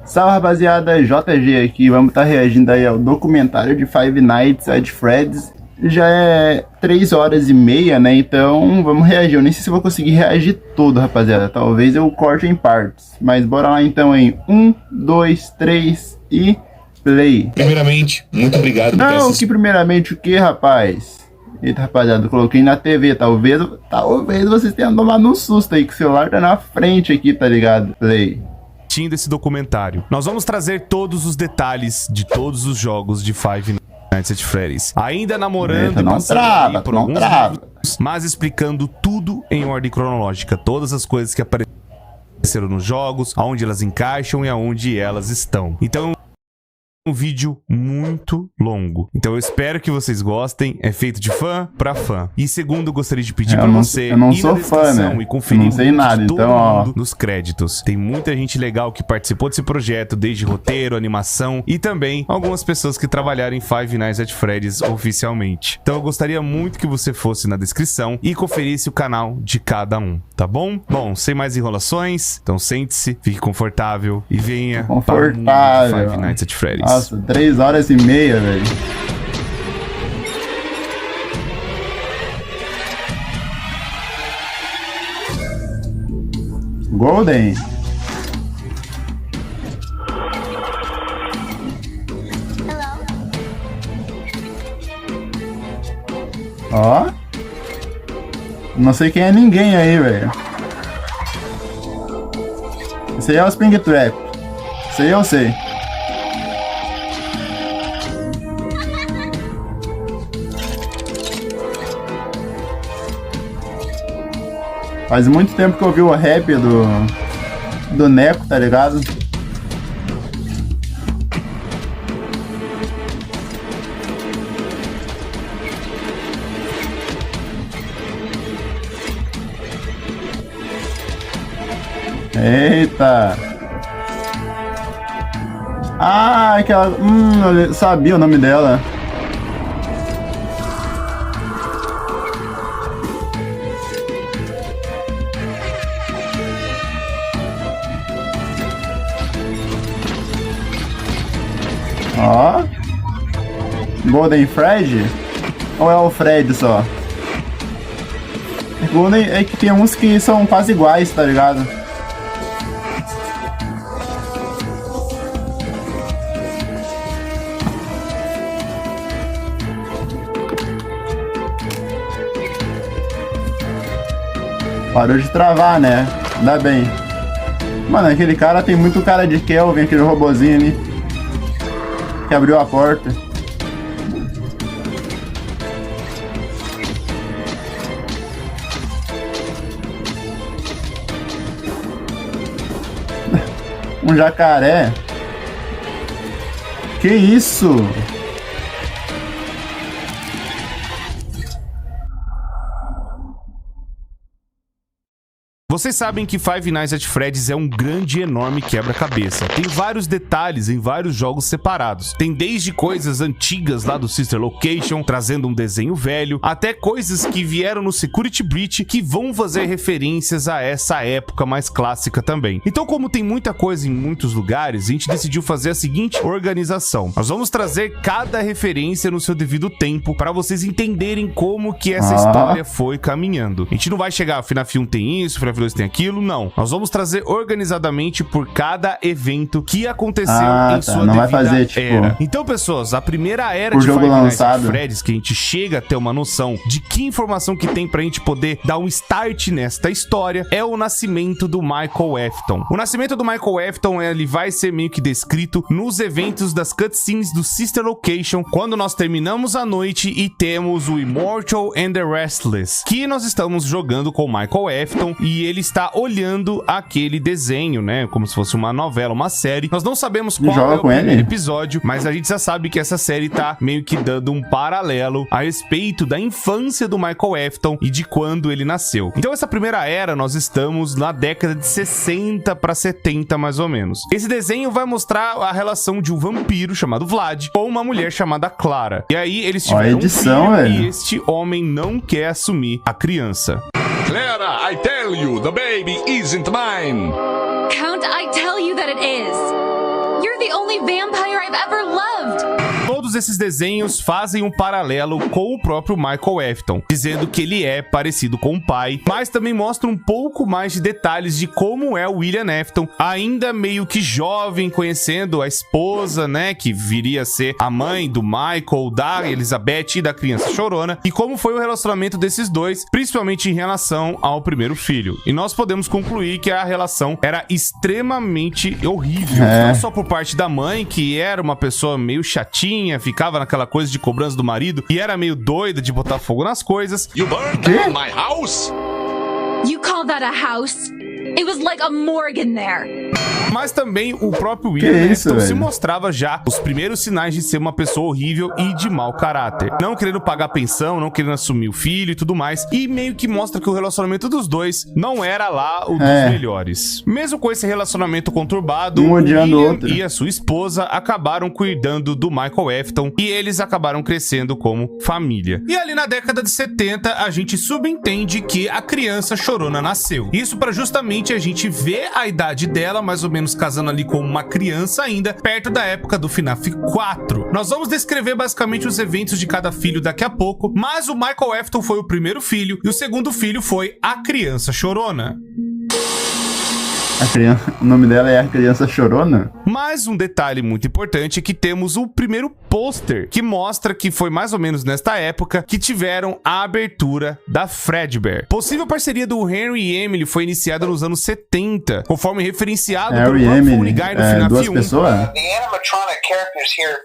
Salve rapaziada, JG aqui, vamos estar reagindo aí ao documentário de Five Nights at Freddy's. Já é 3h30, né, então vamos reagir. Eu nem sei se eu vou conseguir reagir todo, rapaziada, talvez eu corte em partes. Mas bora lá então em 1, 2, 3 e play. Primeiramente, muito obrigado. Não, que primeiramente o que, rapaz? Eita, rapaziada, eu coloquei na TV, talvez vocês tenham tomado um susto aí, que o celular tá na frente aqui, tá ligado? Play. Desse documentário. Nós vamos trazer todos os detalhes de todos os jogos de Five Nights at Freddy's. Ainda namorando não trava, por alguns minutos, mas explicando tudo em ordem cronológica. Todas as coisas que apareceram nos jogos, aonde elas encaixam e aonde elas estão. Então um vídeo muito longo. Então eu espero que vocês gostem. É feito de fã pra fã. E segundo, eu gostaria de pedir pra você eu não sou fã, né? E conferir eu não sei nada, então ó, nos créditos. Tem muita gente legal que participou desse projeto, desde roteiro, animação e também algumas pessoas que trabalharam em Five Nights at Freddy's oficialmente. Então eu gostaria muito que você fosse na descrição e conferisse o canal de cada um, tá bom? Bom, sem mais enrolações, então sente-se, fique confortável e venha para o mundo de Five Nights at Freddy's. Nossa, 3h30, velho. Golden. Ó. Não sei quem é ninguém aí, velho. Esse aí é o Springtrap. Isso aí eu sei. Faz muito tempo que eu vi o rap do Neco, tá ligado? Eita! Ah, aquela... eu sabia o nome dela. Ó. Golden Fred? Ou é o Fred só? Golden é que tem uns que são quase iguais, tá ligado? Parou de travar, né? Ainda bem. Mano, aquele cara tem muito cara de Kelvin, aquele robozinho ali que abriu a porta. Um jacaré? Que isso? Vocês sabem que Five Nights at Freddy's é um grande e enorme quebra-cabeça. Tem vários detalhes em vários jogos separados. Tem desde coisas antigas lá do Sister Location, trazendo um desenho velho, até coisas que vieram no Security Breach que vão fazer referências a essa época mais clássica também. Então, como tem muita coisa em muitos lugares, a gente decidiu fazer a seguinte organização. Nós vamos trazer cada referência no seu devido tempo para vocês entenderem como que essa história foi caminhando. A gente não vai chegar, FNAF 1 tem isso, FNAF 2 tem aquilo, não. Nós vamos trazer organizadamente por cada evento que aconteceu em sua não devida vai fazer, tipo, era. Então, pessoas, a primeira era de Five Nights at Freddy's, que a gente chega a ter uma noção de que informação que tem pra gente poder dar um start nesta história, é o nascimento do Michael Afton. O nascimento do Michael Afton, ele vai ser meio que descrito nos eventos das cutscenes do Sister Location, quando nós terminamos a noite e temos o Immortal and the Restless, que nós estamos jogando com o Michael Afton e ele está olhando aquele desenho, né? Como se fosse uma novela, uma série. Nós não sabemos qual é o primeiro episódio, mas a gente já sabe que essa série tá meio que dando um paralelo a respeito da infância do Michael Afton e de quando ele nasceu. Então essa primeira era, nós estamos na década de 60 para 70, mais ou menos. Esse desenho vai mostrar a relação de um vampiro chamado Vlad com uma mulher chamada Clara. E aí eles tiveram um filho e este homem não quer assumir a criança. Clara, I tell you, the baby isn't mine. Count, I tell you that it is. only vampire I've ever loved. Todos esses desenhos fazem um paralelo com o próprio Michael Afton, dizendo que ele é parecido com o pai, mas também mostra um pouco mais de detalhes de como é o William Afton, ainda meio que jovem, conhecendo a esposa, né, que viria a ser a mãe do Michael, da Elizabeth e da criança chorona, e como foi o relacionamento desses dois, principalmente em relação ao primeiro filho. E nós podemos concluir que a relação era extremamente horrível, não só por parte da mãe, que era uma pessoa meio chatinha, ficava naquela coisa de cobrança do marido e era meio doida de botar fogo nas coisas. You burned down my house? You call that a house? It was like a morgue in there. Mas também o próprio William Afton se mostrava já os primeiros sinais de ser uma pessoa horrível e de mau caráter. Não querendo pagar pensão, não querendo assumir o filho e tudo mais. E meio que mostra que o relacionamento dos dois não era lá o dos melhores. Mesmo com esse relacionamento conturbado, o William e a sua esposa acabaram cuidando do Michael Afton e eles acabaram crescendo como família. E ali na década de 70, a gente subentende que a criança chorona nasceu. Isso para justamente a gente ver a idade dela, mais ou menos casando ali com uma criança ainda, perto da época do FNAF 4. Nós vamos descrever basicamente os eventos de cada filho daqui a pouco, mas o Michael Afton foi o primeiro filho e o segundo filho foi a criança chorona. O nome dela é a criança chorona? Mas um detalhe muito importante é que temos o primeiro pôster, que mostra que foi mais ou menos nesta época que tiveram a abertura da Fredbear. Possível parceria do Henry e Emily foi iniciada nos anos 70, conforme referenciado pelo próprio Family Guy no FNAF 1. Duas pessoas? The animatronic characters here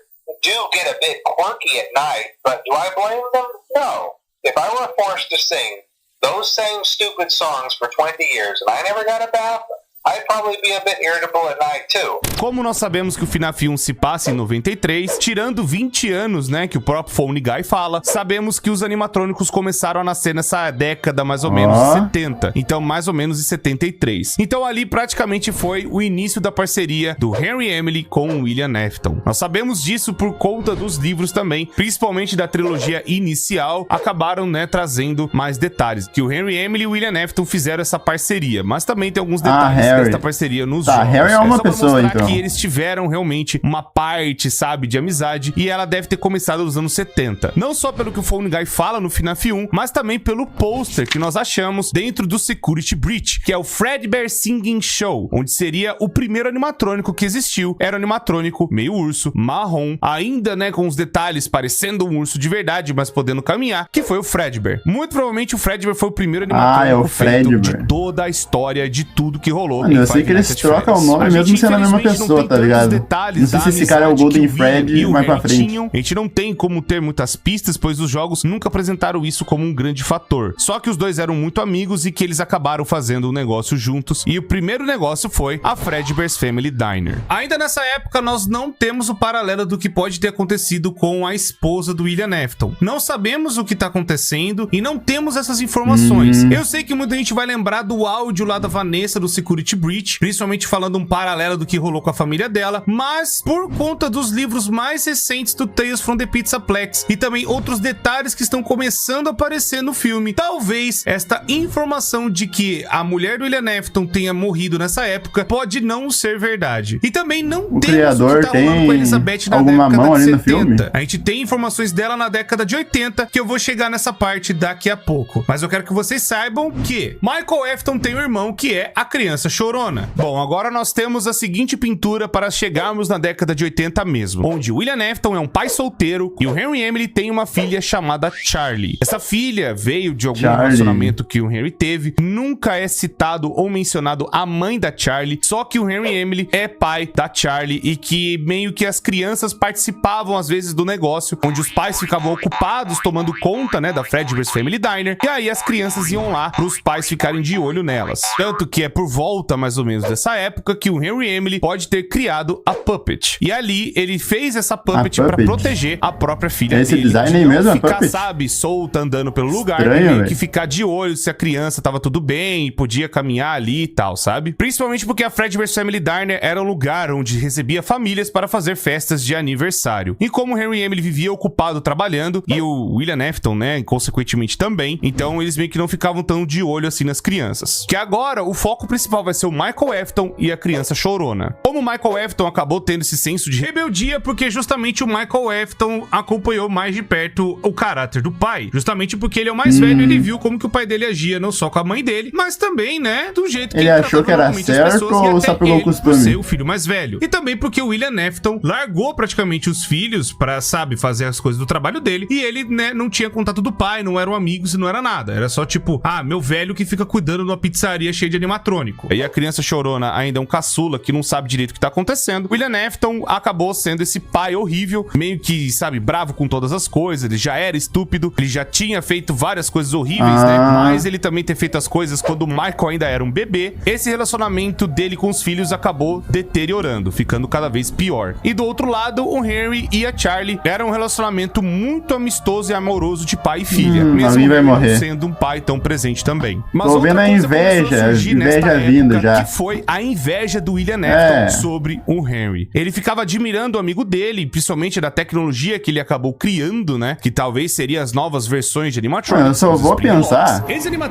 do get a bit quirky at night, but do I blame them? No. If I were forced to sing those same stupid songs for 20 years and I never got a bath, I'd probably be a bit irritable at night too. Como nós sabemos que o FNAF 1 se passa em 93, tirando 20 anos, né, que o próprio Family Guy fala, sabemos que os animatrônicos começaram a nascer nessa década mais ou menos de 70. Então, mais ou menos em 73. Então, ali praticamente foi o início da parceria do Henry e Emily com o William Afton. Nós sabemos disso por conta dos livros também, principalmente da trilogia inicial, acabaram, né, trazendo mais detalhes. Que o Henry e Emily e o William Afton fizeram essa parceria, mas também tem alguns detalhes desta parceria nos jogos. Harry é uma pessoa, então. Que eles tiveram realmente uma parte, sabe, de amizade, e ela deve ter começado nos anos 70. Não só pelo que o Family Guy fala no FNAF 1, mas também pelo pôster que nós achamos dentro do Security Breach, que é o Fredbear Singing Show, onde seria o primeiro animatrônico que existiu. Era um animatrônico meio urso, marrom, ainda, né, com os detalhes parecendo um urso de verdade, mas podendo caminhar, que foi o Fredbear. Muito provavelmente o Fredbear foi o primeiro animatrônico feito de toda a história, de tudo que rolou. Mano, eu sei que eles trocam o nome mesmo sendo a mesma pessoa, tá ligado? Não sei se esse cara é o Golden Fred mais pra frente. A gente não tem como ter muitas pistas, pois os jogos nunca apresentaram isso como um grande fator. Só que os dois eram muito amigos e que eles acabaram fazendo um negócio juntos. E o primeiro negócio foi a Fredbear's Family Diner. Ainda nessa época, nós não temos o paralelo do que pode ter acontecido com a esposa do William Afton. Não sabemos o que tá acontecendo e não temos essas informações. Eu sei que muita gente vai lembrar do áudio lá da Vanessa do Security Breach, principalmente falando um paralelo do que rolou com a família dela, mas por conta dos livros mais recentes do Tales from the Pizzaplex e também outros detalhes que estão começando a aparecer no filme, talvez esta informação de que a mulher do William Afton tenha morrido nessa época pode não ser verdade. E também não o temos criador o que tá rolando com a Elizabeth na alguma década mão de ali 70. No filme? A gente tem informações dela na década de 80, que eu vou chegar nessa parte daqui a pouco. Mas eu quero que vocês saibam que Michael Afton tem um irmão que é a criança chorona. Bom, agora nós temos a seguinte pintura para chegarmos na década de 80 mesmo, onde William Afton é um pai solteiro e o Henry e Emily tem uma filha chamada Charlie. Essa filha veio de algum relacionamento que o Henry teve, nunca é citado ou mencionado a mãe da Charlie, só que o Henry e Emily é pai da Charlie e que meio que as crianças participavam às vezes do negócio, onde os pais ficavam ocupados tomando conta, né, da Fredbear's Family Diner, e aí as crianças iam lá para os pais ficarem de olho nelas. Tanto que é por volta mais ou menos dessa época que o Henry e Emily pode ter criado a Puppet. E ali ele fez essa Puppet para proteger a própria filha dele. Esse design aí mesmo, ficar, Puppet? sabe, solta andando pelo lugar, Estranho, que ficar de olho se a criança tava tudo bem e podia caminhar ali e tal, sabe? Principalmente porque a Fredbear's Family Diner era um lugar onde recebia famílias para fazer festas de aniversário. E como o Henry e Emily vivia ocupado trabalhando e o William Afton, né, consequentemente também, então eles meio que não ficavam tão de olho assim nas crianças. Que agora o foco principal vai ser o Michael Afton e a criança chorona. Como o Michael Afton acabou tendo esse senso de rebeldia, porque justamente o Michael Afton acompanhou mais de perto o caráter do pai. Justamente porque ele é o mais velho, ele viu como que o pai dele agia, não só com a mãe dele, mas também, né, do jeito que ele achou que era certo ou só pegou com os por ser o filho mais velho. E também porque o William Afton largou praticamente os filhos pra, sabe, fazer as coisas do trabalho dele, e ele, né, não tinha contato do pai, não eram amigos e não era nada. Era só tipo, ah, meu velho que fica cuidando de uma pizzaria cheia de animatrônico. E a criança chorona ainda é um caçula que não sabe direito o que tá acontecendo. William Afton acabou sendo esse pai horrível, meio que, sabe, bravo com todas as coisas. Ele já era estúpido, ele já tinha feito várias coisas horríveis, né? Mas ele também ter feito as coisas quando o Michael ainda era um bebê. Esse relacionamento dele com os filhos acabou deteriorando, ficando cada vez pior. E do outro lado, o Henry e a Charlie era um relacionamento muito amistoso e amoroso de pai e filha, mesmo vai morrer. sendo um pai tão presente também. Mas tô vendo a inveja vindo já. Que foi a inveja do William Afton sobre o Henry. Ele ficava admirando o amigo dele, principalmente da tecnologia que ele acabou criando, né? Que talvez seriam as novas versões de animatronics. Eu só vou pensar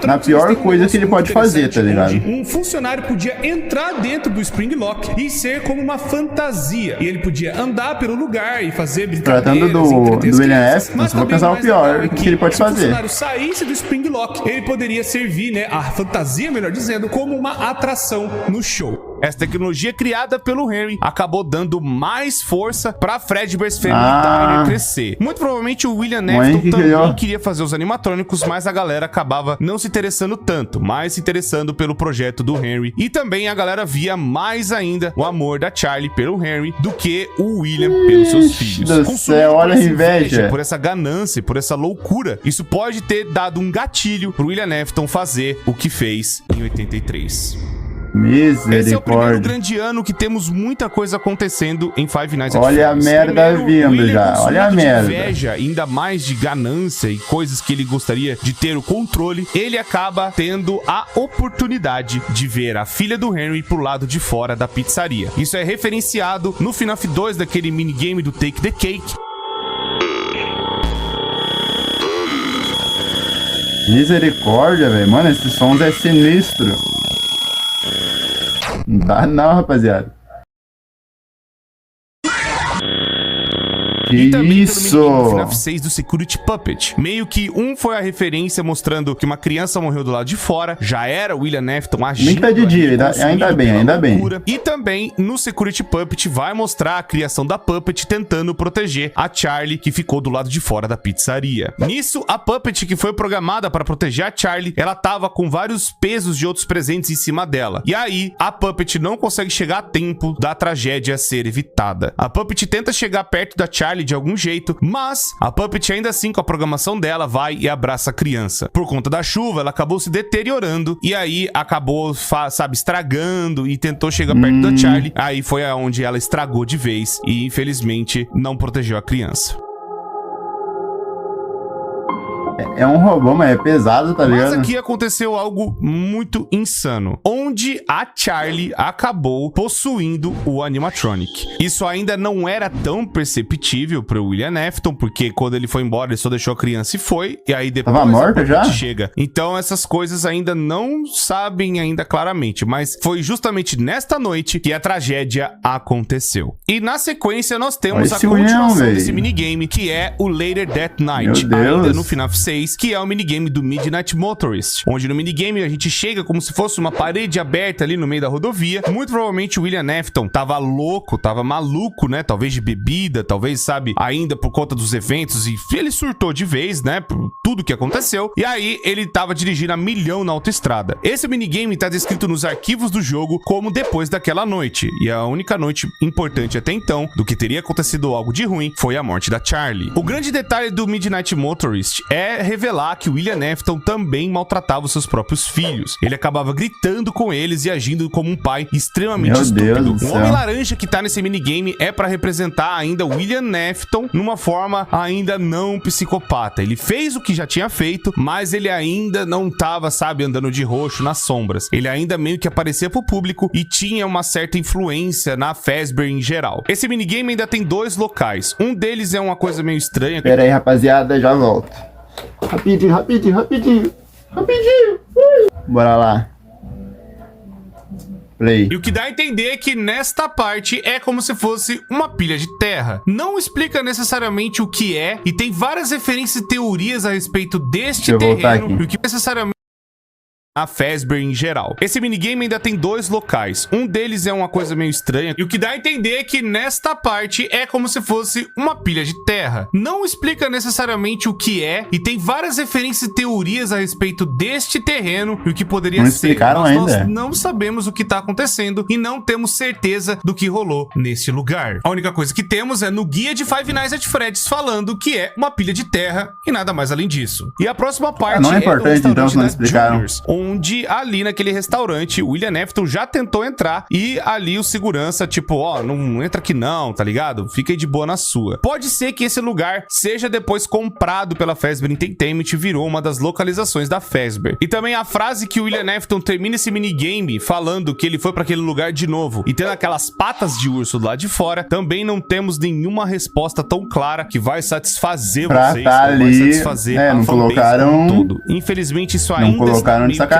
na pior coisa que ele pode fazer, tá ligado? Um funcionário podia entrar dentro do Spring Lock e ser como uma fantasia. E ele podia andar pelo lugar e fazer brincadeiras. Tratando do William Afton, mas vou pensar o pior que ele pode fazer. Se o funcionário saísse do Spring Lock, ele poderia servir, né, a fantasia, melhor dizendo, como uma atração no show. Essa tecnologia criada pelo Henry acabou dando mais força pra Fredbear's Family Diner crescer. Muito provavelmente o William Afton também queria fazer os animatrônicos, mas a galera acabava não se interessando tanto, mas se interessando pelo projeto do Henry. E também a galera via mais ainda o amor da Charlie pelo Henry do que o William pelos seus filhos. Do céu, olha a inveja. Por essa ganância, por essa loucura, isso pode ter dado um gatilho pro William Afton fazer o que fez em 83. Misericórdia. Esse é o primeiro grande ano que temos muita coisa acontecendo em Five Nights at Freddy's. Olha a merda vindo já, olha a merda. De inveja, ainda mais de ganância e coisas que ele gostaria de ter o controle, ele acaba tendo a oportunidade de ver a filha do Henry pro lado de fora da pizzaria. Isso é referenciado no FNAF 2 daquele minigame do Take the Cake. Misericórdia, velho. Mano, esses sons é sinistro. Não dá não, rapaziada. E também isso? No FNAF 6 do Security Puppet. Meio que um foi a referência mostrando que uma criança morreu do lado de fora, já era o William Afton agindo. Nem que tá de dia, ainda bem. E também no Security Puppet vai mostrar a criação da Puppet tentando proteger a Charlie, que ficou do lado de fora da pizzaria. Nisso, a Puppet, que foi programada para proteger a Charlie, ela tava com vários pesos de outros presentes em cima dela. E aí, a Puppet não consegue chegar a tempo da tragédia ser evitada. A Puppet tenta chegar perto da Charlie de algum jeito, mas a Puppet ainda assim, com a programação dela, vai e abraça a criança. Por conta da chuva, ela acabou se deteriorando e aí acabou, sabe, estragando e tentou chegar perto da Charlie. Aí foi aonde ela estragou de vez e infelizmente não protegeu a criança. É um robô, mas é pesado, tá ligado? Mas aqui aconteceu algo muito insano, onde a Charlie acabou possuindo o animatronic. Isso ainda não era tão perceptível pro William Afton, porque quando ele foi embora, ele só deixou a criança e foi, e aí depois tava morta já? Chega. Então essas coisas ainda não sabem ainda claramente, mas foi justamente nesta noite que a tragédia aconteceu. E na sequência nós temos a continuação desse minigame, que é o Later That Night, ainda no FNAF 6, que é o minigame do Midnight Motorist, onde no minigame a gente chega como se fosse uma parede aberta ali no meio da rodovia. Muito provavelmente o William Afton tava louco, tava maluco, né? Talvez de bebida, talvez, sabe, ainda por conta dos eventos, e ele surtou de vez, né? Por tudo que aconteceu. E aí ele tava dirigindo a milhão na autoestrada. Esse minigame tá descrito nos arquivos do jogo como depois daquela noite. E a única noite importante até então do que teria acontecido algo de ruim foi a morte da Charlie. O grande detalhe do Midnight Motorist é revelar que o William Afton também maltratava os seus próprios filhos. Ele acabava gritando com eles e agindo como um pai extremamente estúpido. O homem laranja que tá nesse minigame é pra representar ainda o William Afton numa forma ainda não psicopata. Ele fez o que já tinha feito, mas ele ainda não tava, sabe, andando de roxo nas sombras. Ele ainda meio que aparecia pro público e tinha uma certa influência na Fazbear em geral. Esse minigame ainda tem 2 locais. Um deles é uma coisa meio estranha. Pera aí, rapaziada, já volto. Rapidinho. Bora lá. Play. E o que dá a entender é que nesta parte é como se fosse uma pilha de terra. Não explica necessariamente o que é, e tem várias referências e teorias a respeito deste terreno, e o que necessariamente a Fazbear em geral. Esse minigame ainda tem 2 locais. Um deles é uma coisa meio estranha, e o que dá a entender é que nesta parte é como se fosse uma pilha de terra. Não explica necessariamente o que é, e tem várias referências e teorias a respeito deste terreno e o que poderia não ser. Explicaram Mas ainda. Nós não sabemos o que está acontecendo e não temos certeza do que rolou nesse lugar. A única coisa que temos é no guia de Five Nights at Freddy's falando que é uma pilha de terra e nada mais além disso. E a próxima parte não é importante então se não explicaram. Juniors, onde ali naquele restaurante, o William Afton já tentou entrar e ali o segurança, tipo, ó, não entra aqui não, tá ligado? Fica aí de boa na sua. Pode ser que esse lugar seja depois comprado pela Fazbear Entertainment e virou uma das localizações da Fazbear. E também a frase que o William Afton termina esse minigame falando que ele foi pra aquele lugar de novo e tendo aquelas patas de urso do lado de fora, também não temos nenhuma resposta tão clara que vai satisfazer vocês, vai satisfazer a não colocaram todo. Infelizmente isso não ainda colocaram de sacanagem.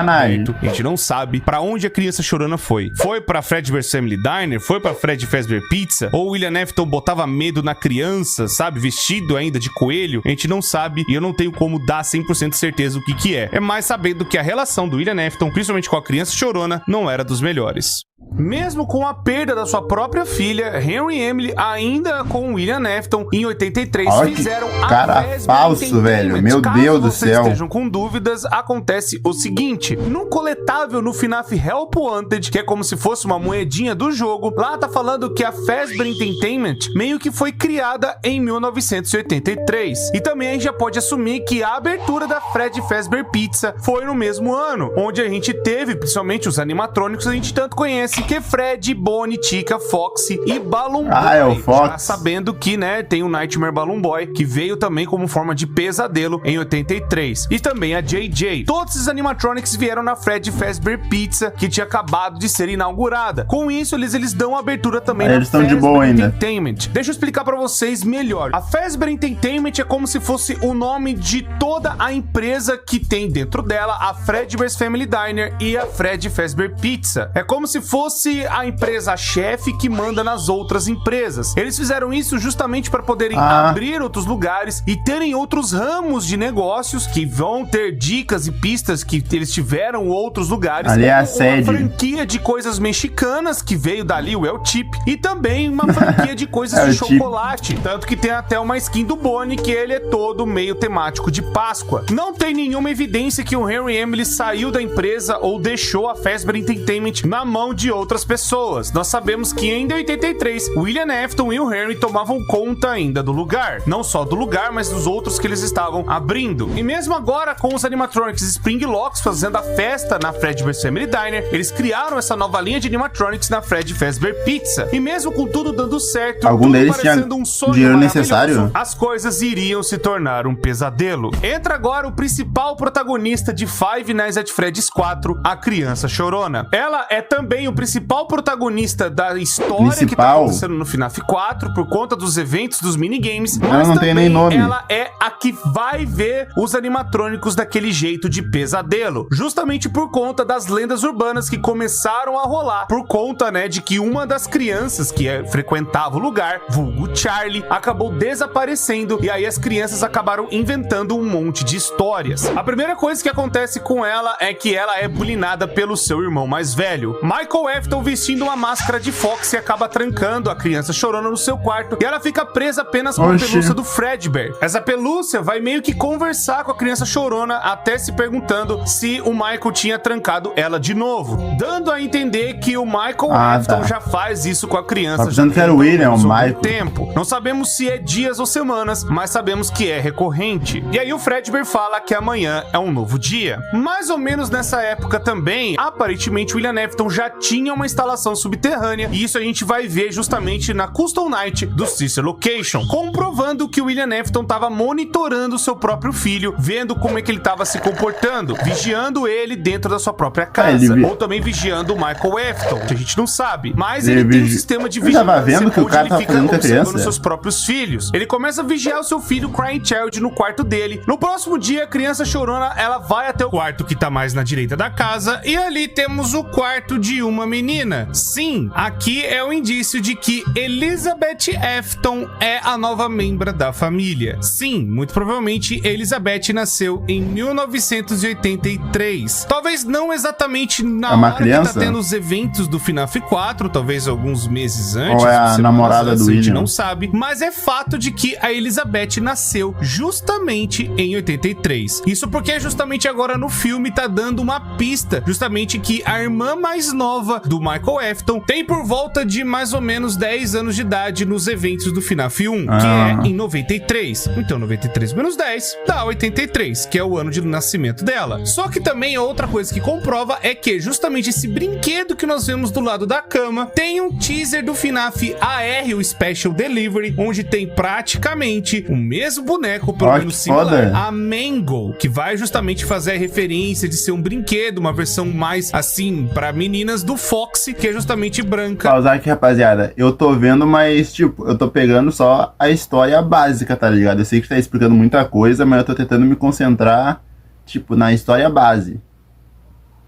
A gente não sabe pra onde a criança chorona foi. Foi pra Fredbear's Family Diner? Foi pra Freddy Fazbear Pizza? Ou o William Afton botava medo na criança, sabe? Vestido ainda de coelho? A gente não sabe e eu não tenho como dar 100% certeza o que é. É mais sabendo que a relação do William Afton, principalmente com a criança chorona, não era dos melhores. Mesmo com a perda da sua própria filha, Henry e Emily, ainda com William Afton, em 83, fizeram a cara falso, velho. Meu Deus do céu. Caso vocês estejam com dúvidas, acontece o seguinte. Num coletável no FNAF Help Wanted, que é como se fosse uma moedinha do jogo, lá tá falando que a Fazbear Entertainment meio que foi criada em 1983. E também a gente já pode assumir que a abertura da Freddy Fazbear Pizza foi no mesmo ano, onde a gente teve, principalmente os animatrônicos, a gente tanto conhece que é Freddy, Bonnie, Chica, Foxy e Balloon Boy. É o Fox. Já sabendo que, né, tem o Nightmare Balloon Boy, que veio também como forma de pesadelo em 83. E também a JJ. Todos esses animatronics vieram na Freddy Fazbear Pizza, que tinha acabado de ser inaugurada. Com isso, eles dão abertura também na Fazbear Entertainment. Deixa eu explicar pra vocês melhor. A Fazbear Entertainment é como se fosse o nome de toda a empresa que tem dentro dela a Fredbear's Family Diner e a Freddy Fazbear Pizza. É como se fosse a empresa-chefe que manda nas outras empresas. Eles fizeram isso justamente para poderem abrir outros lugares e terem outros ramos de negócios que vão ter dicas e pistas que eles tiveram outros lugares. Ali é a sede. Uma franquia de coisas mexicanas que veio dali, o El Chip, e também uma franquia de coisas de chocolate. Tanto que tem até uma skin do Bonnie que ele é todo meio temático de Páscoa. Não tem nenhuma evidência que o Henry Emily saiu da empresa ou deixou a Fazbear Entertainment na mão de outras pessoas. Nós sabemos que em 83, William Afton e o Henry tomavam conta ainda do lugar. Não só do lugar, mas dos outros que eles estavam abrindo. E mesmo agora, com os animatronics Springlocks fazendo a festa na Fredbear's Family Diner, eles criaram essa nova linha de animatronics na Freddy Fazbear Pizza. E mesmo com tudo dando certo, algum deles parecendo um sonho dinheiro necessário, as coisas iriam se tornar um pesadelo. Entra agora o principal protagonista de Five Nights at Freddy's 4, a criança chorona. Ela é também o principal protagonista da história que tá acontecendo no FNAF 4 por conta dos eventos, dos minigames, mas não tem nem nome. Ela é a que vai ver os animatrônicos daquele jeito de pesadelo, justamente por conta das lendas urbanas que começaram a rolar, por conta, né, de que uma das crianças que frequentava o lugar, vulgo Charlie, acabou desaparecendo e aí as crianças acabaram inventando um monte de histórias. A primeira coisa que acontece com ela é que ela é bulinada pelo seu irmão mais velho. Michael Afton, vestindo uma máscara de Fox, e acaba trancando a criança chorona no seu quarto e ela fica presa apenas com a pelúcia do Fredbear. Essa pelúcia vai meio que conversar com a criança chorona, até se perguntando se o Michael tinha trancado ela de novo, dando a entender que o Michael Afton já faz isso com a criança já tem algum tempo. Não sabemos se é dias ou semanas, mas sabemos que é recorrente. E aí o Fredbear fala que amanhã é um novo dia. Mais ou menos nessa época também, aparentemente o William Afton já tinha uma instalação subterrânea, e isso a gente vai ver justamente na Custom Night do Sister Location, comprovando que o William Afton estava monitorando seu próprio filho, vendo como é que ele estava se comportando, vigiando ele dentro da sua própria casa, ou também vigiando o Michael Afton, que a gente não sabe, mas ele tem um sistema de vigilância vendo que o cara onde ele fica observando seus próprios filhos. Ele começa a vigiar o seu filho Crying Child no quarto dele. No próximo dia, a criança chorona, ela vai até o quarto que tá mais na direita da casa, e ali temos o quarto de uma uma menina? Sim, aqui é o indício de que Elizabeth Afton é a nova membra da família. Sim, muito provavelmente Elizabeth nasceu em 1983. Talvez não exatamente na hora criança? que tá tendo os eventos do FNAF 4, talvez alguns meses antes. Ou é a namorada do William? A gente William? não sabe, mas é fato de que a Elizabeth nasceu justamente em 83. Isso porque justamente agora no filme tá dando uma pista, justamente que a irmã mais nova do Michael Afton tem por volta de mais ou menos 10 anos de idade nos eventos do FNAF 1, que é em 93. Então 93 menos 10 dá 83, que é o ano de nascimento dela. Só que também outra coisa que comprova é que justamente esse brinquedo que nós vemos do lado da cama tem um teaser do FNAF AR, o Special Delivery, onde tem praticamente o mesmo boneco, pelo menos similar, a Mangle, que vai justamente fazer a referência de ser um brinquedo, uma versão mais assim para meninas do Foxy, que é justamente branca. Pausar aqui, rapaziada, eu tô vendo, mas tipo, eu tô pegando só a história básica, tá ligado? Eu sei que tá explicando muita coisa, mas eu tô tentando me concentrar, tipo, na história base.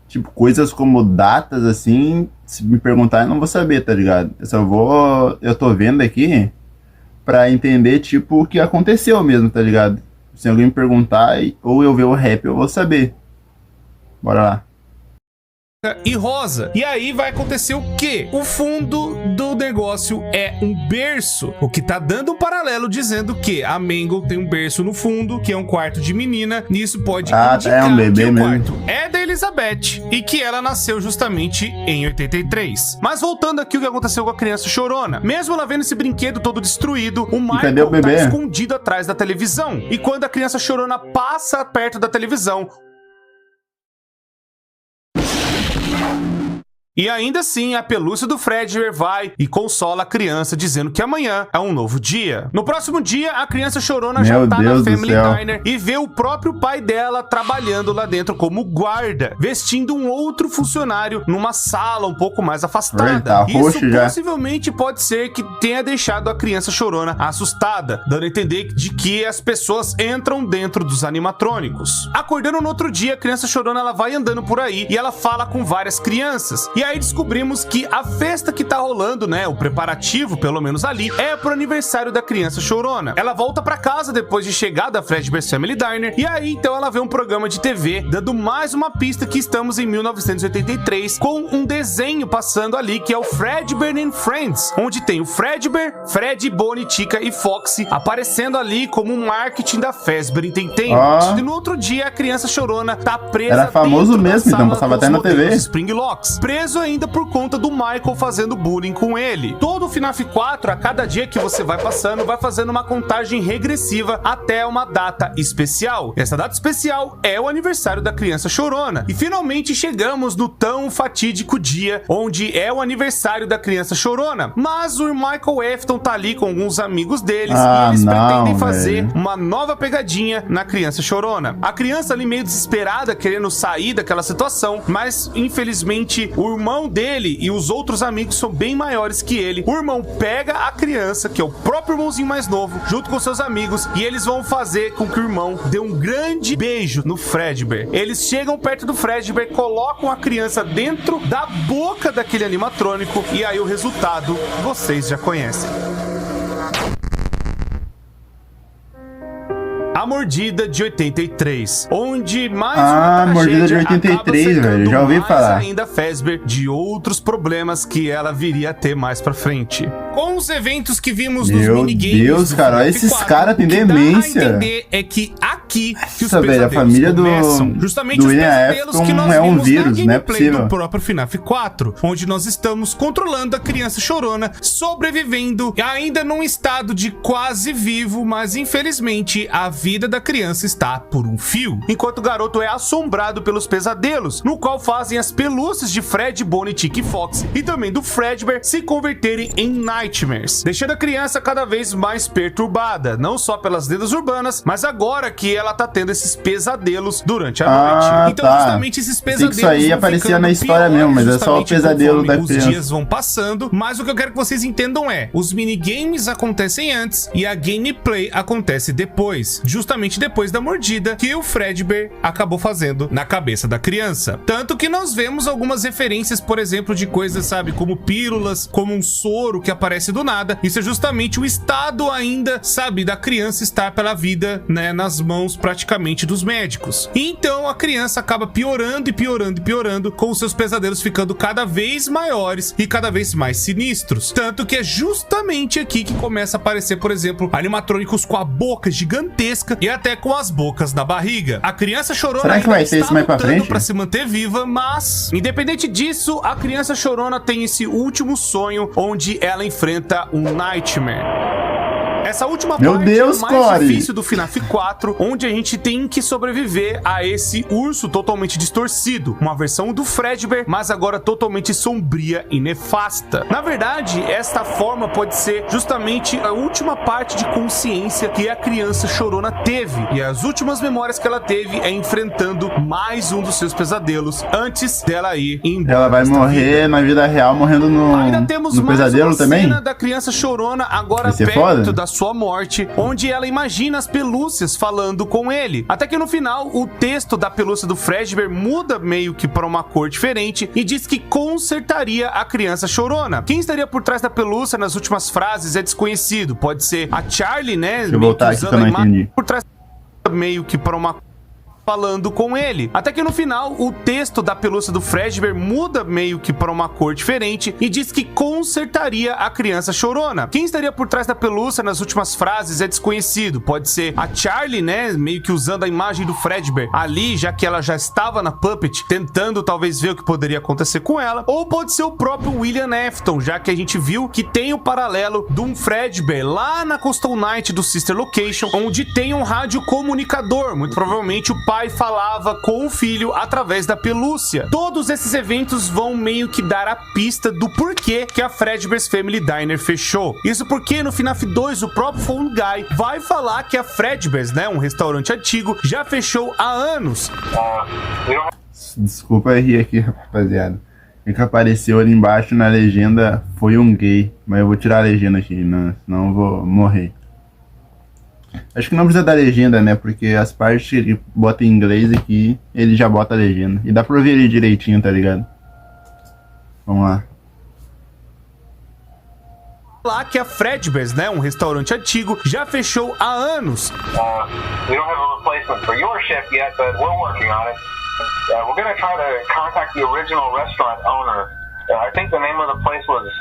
Tipo, coisas como datas, assim, se me perguntar, eu não vou saber, tá ligado? Eu tô vendo aqui pra entender, tipo, o que aconteceu mesmo, tá ligado? Se alguém me perguntar, ou eu ver o rap, eu vou saber. Bora lá. E rosa. E aí vai acontecer o quê? O fundo do negócio é um berço, o que tá dando um paralelo dizendo que a Mangle tem um berço no fundo, que é um quarto de menina. Nisso pode indicar é um bebê que o mesmo. quarto é da Elizabeth e que ela nasceu justamente em 83. Mas voltando aqui o que aconteceu com a criança chorona. Mesmo ela vendo esse brinquedo todo destruído, o Michael tá escondido atrás da televisão. E quando a criança chorona passa perto da televisão, e ainda assim, a pelúcia do Fredbear vai e consola a criança, dizendo que amanhã é um novo dia. No próximo dia, a criança chorona já tá na Family Diner e vê o próprio pai dela trabalhando lá dentro como guarda, vestindo um outro funcionário numa sala um pouco mais afastada. Isso possivelmente pode ser que tenha deixado a criança chorona assustada, dando a entender de que as pessoas entram dentro dos animatrônicos. Acordando no outro dia, a criança chorona ela vai andando por aí e ela fala com várias crianças. E aí descobrimos que a festa que tá rolando, né, o preparativo, pelo menos ali, é pro aniversário da criança chorona. Ela volta pra casa depois de chegar da Fredbear Family Diner, e aí então ela vê um programa de TV, dando mais uma pista que estamos em 1983, com um desenho passando ali, que é o Fredbear and Friends, onde tem o Fredbear, Fred, Bonnie, Chica e Foxy aparecendo ali como um marketing da Fazbear Entertainment. E no outro dia, a criança chorona tá presa. Era famoso mesmo, então passava até na TV. Springlocks, preso ainda por conta do Michael fazendo bullying com ele. Todo o FNAF 4, a cada dia que você vai passando, vai fazendo uma contagem regressiva até uma data especial. Essa data especial é o aniversário da criança chorona. E finalmente chegamos no tão fatídico dia onde é o aniversário da criança chorona. Mas o Michael Afton tá ali com alguns amigos deles e eles pretendem fazer uma nova pegadinha na criança chorona. A criança ali meio desesperada, querendo sair daquela situação, mas infelizmente o irmão dele e os outros amigos são bem maiores que ele. O irmão pega a criança, que é o próprio irmãozinho mais novo, junto com seus amigos, e eles vão fazer com que o irmão dê um grande beijo no Fredbear. Eles chegam perto do Fredbear, colocam a criança dentro da boca daquele animatrônico, e aí o resultado vocês já conhecem. A Mordida de 83, onde mais uma Mordida de 83, velho, já ouvi falar. Ainda Fazbear de outros problemas que ela viria a ter mais pra frente. Com os eventos que vimos nos minigames. Meu Deus, cara, esses caras têm demência. O que dá a entender é que aqui que os velho, a família começam. Justamente os pesadelos que nós vimos na vírus, gameplay do próprio FNAF 4, onde nós estamos controlando a criança chorona, sobrevivendo, ainda num estado de quase vivo, mas infelizmente a vida da criança está por um fio, enquanto o garoto é assombrado pelos pesadelos, no qual fazem as pelúcias de Fred, Bonnie, Chica e Fox e também do Fredbear se converterem em Nightmares, deixando a criança cada vez mais perturbada, não só pelas lendas urbanas, mas agora que ela tá tendo esses pesadelos durante a noite. Então, justamente esses pesadelos isso aí aparecia na história mesmo, mas é só o pesadelo da criança. Os dias vão passando, mas o que eu quero que vocês entendam é, os minigames acontecem antes e a gameplay acontece depois, justamente depois da mordida que o Fredbear acabou fazendo na cabeça da criança. Tanto que nós vemos algumas referências, por exemplo, de coisas, sabe, como pílulas, como um soro que aparece do nada. Isso é justamente o estado ainda, sabe, da criança estar pela vida, né, nas mãos praticamente dos médicos. E então a criança acaba piorando e piorando e piorando, com os seus pesadelos ficando cada vez maiores e cada vez mais sinistros. Tanto que é justamente aqui que começa a aparecer, por exemplo, animatrônicos com a boca gigantesca e até com as bocas na barriga. A criança chorona Será que vai ter isso mais pra frente? Pra se manter viva, mas independente disso, a criança chorona tem esse último sonho onde ela enfrenta um Nightmare. Essa última parte é o mais difícil do FNAF 4, onde a gente tem que sobreviver a esse urso totalmente distorcido, uma versão do Fredbear, mas agora totalmente sombria e nefasta. Na verdade, esta forma pode ser justamente a última parte de consciência que a criança chorona teve, e as últimas memórias que ela teve é enfrentando mais um dos seus pesadelos antes dela ir embora. Ela vai morrer na vida real, morrendo no pesadelo também? Cena da criança chorona agora perto da sua morte, onde ela imagina as pelúcias falando com ele. Até que no final, o texto da pelúcia do Fredbear muda meio que para uma cor diferente e diz que consertaria a criança chorona. Quem estaria por trás da pelúcia nas últimas frases é desconhecido. Pode ser a Charlie, né? Deixa eu voltar aqui que eu não entendi. Por trás meio que para uma falando com ele. Até que no final, o texto da pelúcia do Fredbear muda meio que para uma cor diferente e diz que consertaria a criança chorona. Quem estaria por trás da pelúcia nas últimas frases é desconhecido. Pode ser a Charlie, né? Meio que usando a imagem do Fredbear ali, já que ela já estava na Puppet, tentando talvez ver o que poderia acontecer com ela. Ou pode ser o próprio William Afton, já que a gente viu que tem o paralelo de um Fredbear lá na Coastal Night do Sister Location, onde tem um rádio comunicador. Muito provavelmente o pai falava com o filho através da pelúcia. Todos esses eventos vão meio que dar a pista do porquê que a Fredbear's Family Diner fechou. Isso porque no FNAF 2 o próprio Phone Guy vai falar que a Fredbear's, né, um restaurante antigo, já fechou há anos. Desculpa rir aqui, rapaziada. O que apareceu ali embaixo na legenda foi um gay, mas eu vou tirar a legenda aqui, né? Senão eu vou morrer. Acho que não precisa da legenda, né? Porque as partes que ele bota em inglês aqui, ele já bota a legenda. E dá pra ouvir ele direitinho, tá ligado? Vamos lá. Lá que a Fredbear's, né, um restaurante antigo, já fechou há anos. We don't have a replacement for your chef yet, but we're working on it. We're gonna try to contact the original restaurant owner. I think the name of the place was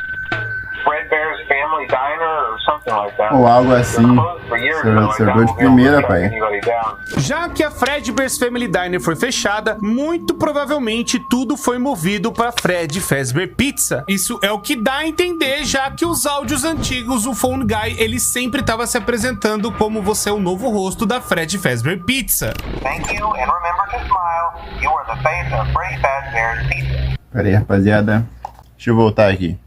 Fredbear's Family Diner or something like that. Ou algo assim. Servidor de primeira, pai. Já que a Fredbear's Family Diner foi fechada, muito provavelmente tudo foi movido para Fred Fazbear Pizza. Isso é o que dá a entender, já que os áudios antigos, o Phone Guy, ele sempre estava se apresentando como você é o novo rosto da Fred Fazbear Pizza. Thank you and remember to smile. You are the face of Freddy Fazbear's Pizza. Pera aí, rapaziada. Deixa eu voltar aqui.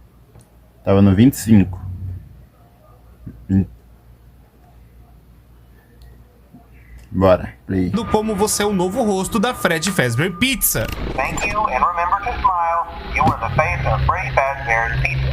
Tava no 25. Bora, play. Como você é o novo rosto da Fred Fazbear Pizza. Thank you and remember to smile. You are the face of Freddy Fazbear's Pizza.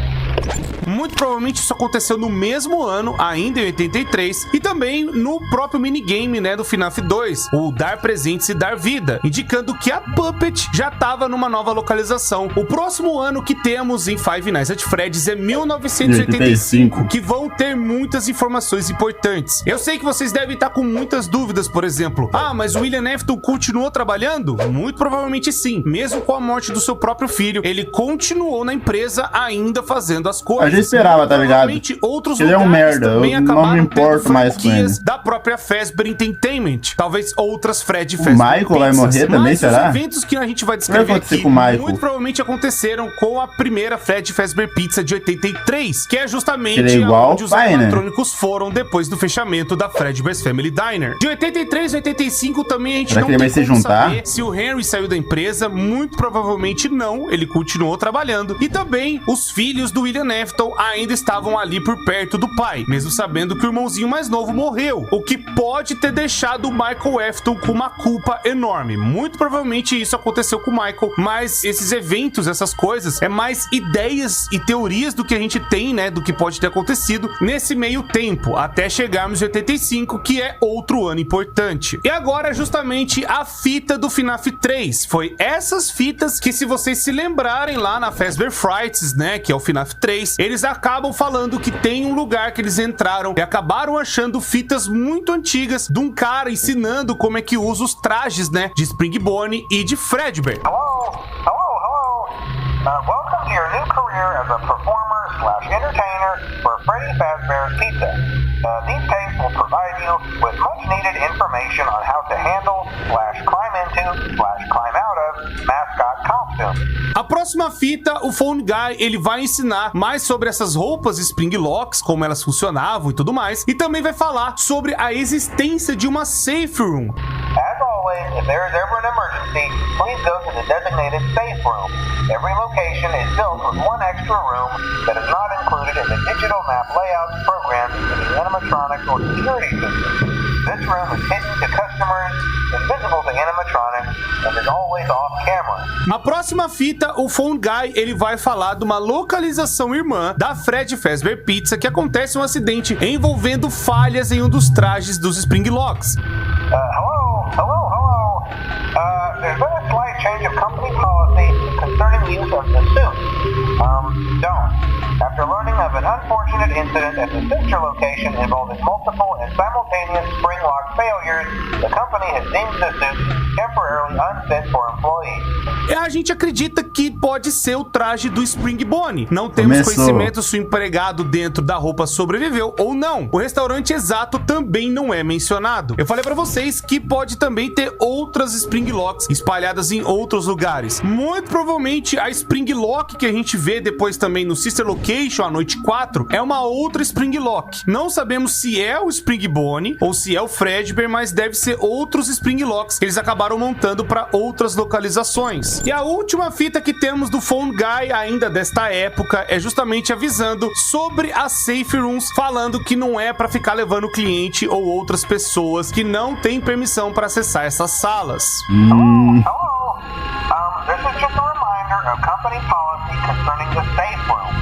Muito provavelmente isso aconteceu no mesmo ano, ainda em 83, e também no próprio minigame, né, do FNAF 2, o Dar Presentes e Dar Vida, indicando que a Puppet já estava numa nova localização. O próximo ano que temos em Five Nights at Freddy's é 1985, que vão ter muitas informações importantes. Eu sei que vocês devem estar com muitas dúvidas, por exemplo, mas o William Afton continuou trabalhando? Muito provavelmente sim. Mesmo com a morte do seu próprio filho, ele continuou na empresa ainda fazendo as coisas. A gente esperava, tá ligado? Ele é um merda, eu não me importo mais com ele. Da própria Fazbear Entertainment. Talvez outras Fred Fazbear Michael Pizzas, vai morrer também, será? Os eventos que a gente vai descrever aqui, muito provavelmente aconteceram com a primeira Fred Fazbear Pizza de 83, que é justamente onde os animatrônicos foram depois do fechamento da Fredbear's Family Diner. De 83 a 85 também a gente não tem como saber se o Henry saiu da empresa, muito provavelmente não, ele continuou trabalhando. E também os filhos do William Afton Afton ainda estavam ali por perto do pai, mesmo sabendo que o irmãozinho mais novo morreu, o que pode ter deixado o Michael Afton com uma culpa enorme. Muito provavelmente isso aconteceu com o Michael, mas esses eventos, essas coisas, é mais ideias e teorias do que a gente tem, né, do que pode ter acontecido nesse meio tempo, até chegarmos em 85, que é outro ano importante. E agora, justamente, a fita do FNAF 3. Foi essas fitas que, se vocês se lembrarem lá na Fazbear Frights, né, que é o FNAF 3, eles acabam falando que tem um lugar que eles entraram e acabaram achando fitas muito antigas de um cara ensinando como é que usa os trajes, né, de Spring Bonnie e de Fredbear. Welcome to your new career as a performer/entertainer for Freddy Fazbear's Pizza. These tapes will provide you with much needed information on how to handle/climb into/climb out of mascot costumes. A próxima fita, o Phone Guy, ele vai ensinar mais sobre essas roupas Spring Locks, como elas funcionavam e tudo mais, e também vai falar sobre a existência de uma safe room. As always, if there is ever an emergency, please go to the designated safe room. Every location is built with one extra room that is not included in the digital map layouts programmed in the animatronics or security system. This room is hidden to customers, invisible to animatronics, and is always off camera. Na próxima fita, o Phone Guy, ele vai falar de uma localização irmã da Freddy Fazbear Pizza, que acontece um acidente envolvendo falhas em um dos trajes dos Spring Locks. Hello. There's been a slight change of company policy concerning the use of the suit. Don't. After learning of an unfortunate incident at the sister location involving multiple and simultaneous spring lock failures, the company has deemed the suit temporarily unfit for employees. A gente acredita que pode ser o traje do Spring Bonnie. Não temos conhecimento se o empregado dentro da roupa sobreviveu ou não. O restaurante exato também não é mencionado. Eu falei pra vocês que pode também ter outras Spring Locks espalhadas em outros lugares. Muito provavelmente a Spring Lock que a gente vê depois também no Sister Location, a noite 4, é uma outra Spring Lock. Não sabemos se é o Spring Bonnie ou se é o Fredbear, mas deve ser outros Spring Locks que eles acabaram montando para outras localizações. E a última fita que temos do Phone Guy ainda desta época é justamente avisando sobre as safe rooms, falando que não é para ficar levando o cliente ou outras pessoas que não têm permissão para acessar essas salas. Hello. This is just a reminder of company policy concerning the safe room.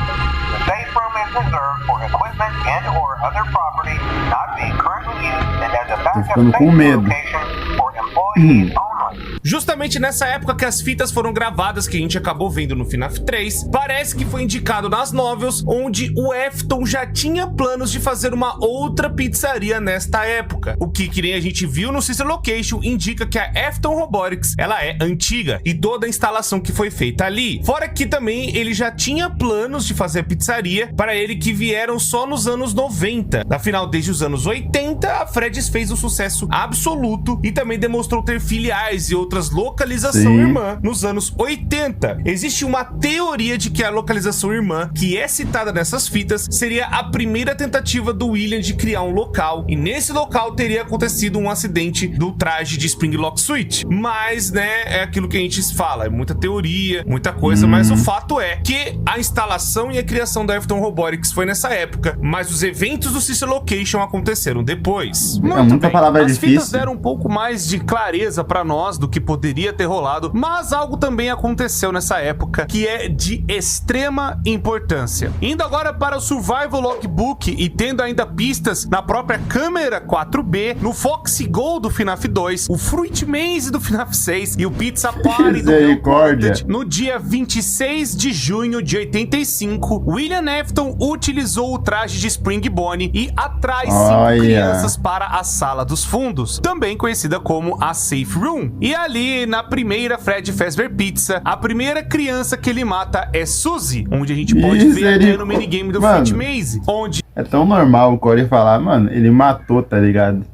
The safe room is reserved for equipment and/or other property not being currently used and as a backup safe location for employees only. Justamente nessa época que as fitas foram gravadas, que a gente acabou vendo no FNAF 3, parece que foi indicado nas novels, onde o Afton já tinha planos de fazer uma outra pizzaria nesta época. O que nem a gente viu no Sister Location indica que a Afton Robotics, ela é antiga, e toda a instalação que foi feita ali. Fora que também ele já tinha planos de fazer a pizzaria para ele que vieram só nos anos 90. Afinal, desde os anos 80, a Freddy's fez um sucesso absoluto e também demonstrou ter filiais e outras localização irmã nos anos 80. Existe uma teoria de que a localização irmã, que é citada nessas fitas, seria a primeira tentativa do William de criar um local, e nesse local teria acontecido um acidente do traje de Spring Lock Suite. Mas, né, é aquilo que a gente fala, é muita teoria, muita coisa, mas o fato é que a instalação e a criação da Afton Robotics foi nessa época, mas os eventos do Sister Location aconteceram depois. Muito bem, palavra as difícil. fitas deram um pouco mais de clareza pra nós do que poderia ter rolado, mas algo também aconteceu nessa época que é de extrema importância. Indo agora para o Survival Logbook e tendo ainda pistas na própria câmera 4B, no Foxy Go do FNAF 2, o Fruit Maze do FNAF 6 e o Pizza Party do Reported, no dia 26 de junho de 85, William Afton utilizou o traje de Spring Bonnie e atrai 5 crianças para a Sala dos Fundos, também conhecida como a Safe Room. E ali, na primeira Freddy Fazbear Pizza, a primeira criança que ele mata é Suzy, onde a gente pode ver até no minigame do Fruit Maze, onde... É tão normal o Corey falar, mano, ele matou, tá ligado?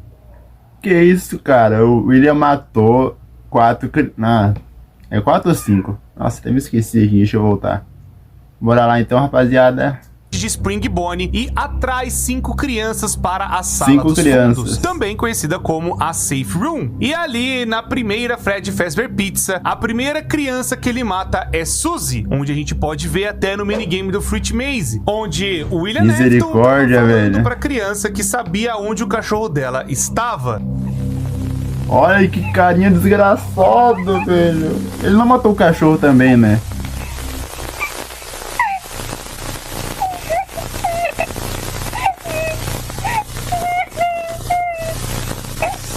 Que isso, cara? O William matou 4... é 4 ou 5? Nossa, até me esqueci aqui, deixa eu voltar. Bora lá então, rapaziada. de Spring Bonnie e atrai 5 crianças para a sala dos fundos, também conhecida como a Safe Room. E ali, na primeira Fred Fazbear Pizza, a primeira criança que ele mata é Suzy, onde a gente pode ver até no minigame do Fruit Maze, onde o William Afton falando pra criança que sabia onde o cachorro dela estava. Olha que carinha desgraçado, velho. Ele não matou o cachorro também, né?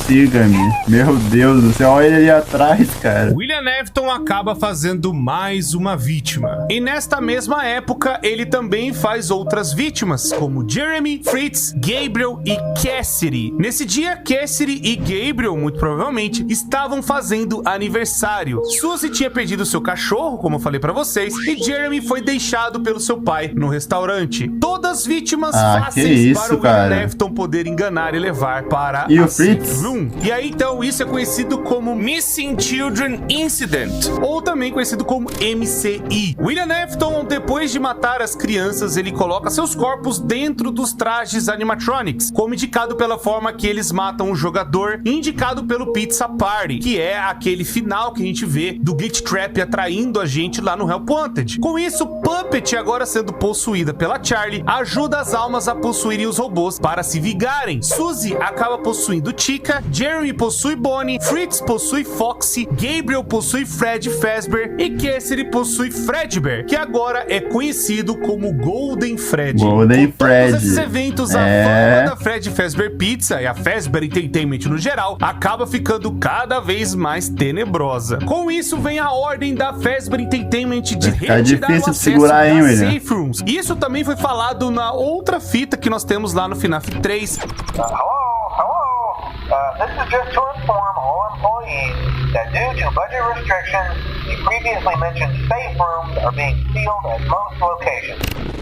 Siga-me. Meu Deus do céu, olha ele ali atrás, cara. William Afton acaba fazendo mais uma vítima. E nesta mesma época, ele também faz outras vítimas, como Jeremy, Fritz, Gabriel e Cassidy. Nesse dia, Cassidy e Gabriel, muito provavelmente, estavam fazendo aniversário. Suzy tinha perdido seu cachorro, como eu falei pra vocês, e Jeremy foi deixado pelo seu pai no restaurante. Todas vítimas fáceis para o William Afton poder enganar e levar para a Safe Room. E aí, então, isso é conhecido como Missing Children Incident, ou também conhecido como MCI. William Afton, depois de matar as crianças, ele coloca seus corpos dentro dos trajes animatronics, como indicado pela forma que eles matam o jogador, indicado pelo Pizza Party, que é aquele final que a gente vê do Glitch Trap atraindo a gente lá no Help Wanted. Com isso, Puppet, agora sendo possuída pela Charlie, ajuda as almas a possuírem os robôs para se vingarem. Suzy acaba possuindo Chica, Jeremy possui Bonnie, Fritz possui Foxy, Gabriel possui Fred Fazbear e Cassidy possui Fredbear, que agora é conhecido como Golden Fred. Golden Fred. Todos esses eventos, a fama da Fred Fazbear Pizza e a Fazbear Entertainment no geral acaba ficando cada vez mais tenebrosa. Com isso vem a ordem da Fazbear Entertainment de retirar o acesso das Safe Rooms. Isso também foi falado na outra fita que nós temos lá no FNAF 3. This is just to inform all employees that due to budget restrictions, the previously mentioned safe rooms are being sealed at most locations.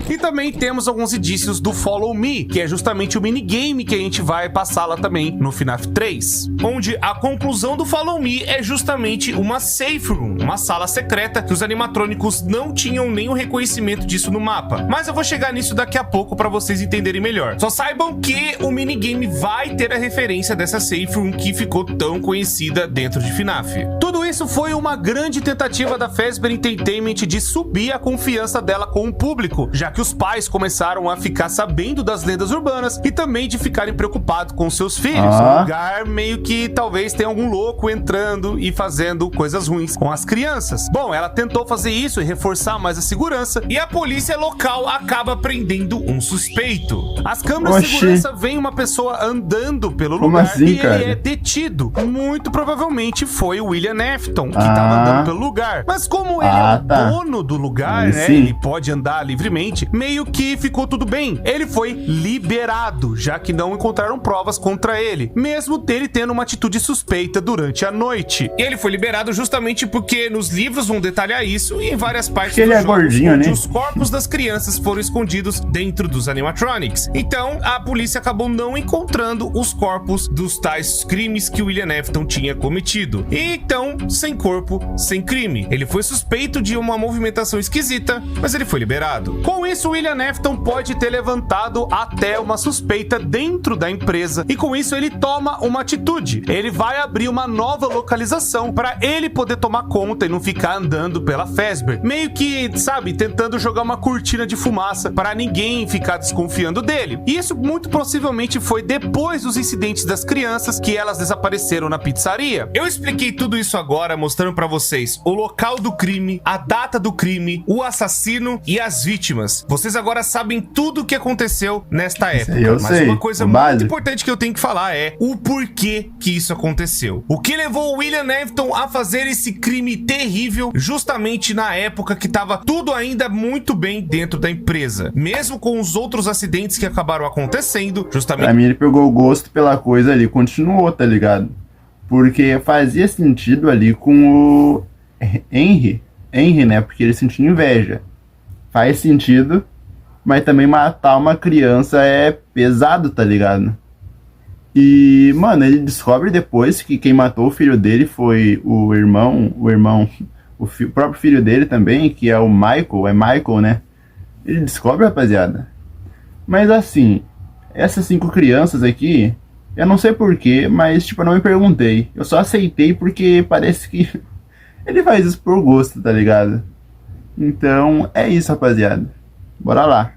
E também temos alguns indícios do Follow Me, que é justamente o minigame que a gente vai passar lá também no FNAF 3, onde a conclusão do Follow Me é justamente uma Safe Room, uma sala secreta que os animatrônicos não tinham nenhum reconhecimento disso no mapa. Mas eu vou chegar nisso daqui a pouco para vocês entenderem melhor. Só saibam que o minigame vai ter a referência dessa Safe Room que ficou tão conhecida dentro de FNAF. Tudo isso foi uma grande tentativa da Fazbear Entertainment de subir a confiança dela com o público, já que os pais começaram a ficar sabendo das lendas urbanas e também de ficarem preocupados com seus filhos. Um lugar meio que talvez tenha algum louco entrando e fazendo coisas ruins com as crianças. Bom, ela tentou fazer isso e reforçar mais a segurança, e a polícia local acaba prendendo um suspeito. As câmeras de segurança veem uma pessoa andando pelo lugar e ele é detido. Muito provavelmente foi o William Afton que estava andando pelo lugar. Mas como ele é o dono do lugar, né, ele pode andar livremente, meio que ficou tudo bem. Ele foi liberado, já que não encontraram provas contra ele, mesmo dele tendo uma atitude suspeita durante a noite. E ele foi liberado justamente porque nos livros vão detalhar isso e em várias partes do jogo, onde os corpos das crianças foram escondidos dentro dos animatronics. Então, a polícia acabou não encontrando os corpos dos tais crimes que o William Afton tinha cometido. E então, sem corpo, sem crime. Ele foi suspeito de uma movimentação esquisita, mas ele foi liberado. Com isso, William Afton pode ter levantado até uma suspeita dentro da empresa, e com isso ele toma uma atitude. Ele vai abrir uma nova localização para ele poder tomar conta e não ficar andando pela Fazbear, meio que, sabe, tentando jogar uma cortina de fumaça para ninguém ficar desconfiando dele. E isso muito possivelmente foi depois dos incidentes das crianças, que elas desapareceram na pizzaria. Eu expliquei tudo isso agora, mostrando para vocês o local do crime, a data do crime, o assassino e as vítimas. Vocês agora sabem tudo o que aconteceu nesta época. Mas uma coisa muito importante que eu tenho que falar é o porquê que isso aconteceu. O que levou o William Afton a fazer esse crime terrível justamente na época que tava tudo ainda muito bem dentro da empresa, mesmo com os outros acidentes que acabaram acontecendo, justamente... Pra mim ele pegou o gosto pela coisa ali, continuou, tá ligado? Porque fazia sentido ali com o Henry, né? Porque ele sentia inveja. Faz sentido, mas também matar uma criança é pesado, tá ligado? E, mano, ele descobre depois que quem matou o filho dele foi o próprio filho dele também, que é o Michael, né? Ele descobre, rapaziada. Mas assim, essas 5 crianças aqui, eu não sei porquê, mas tipo, eu não me perguntei. Eu só aceitei porque parece que ele faz isso por gosto, tá ligado? Então, é isso, rapaziada. Bora lá.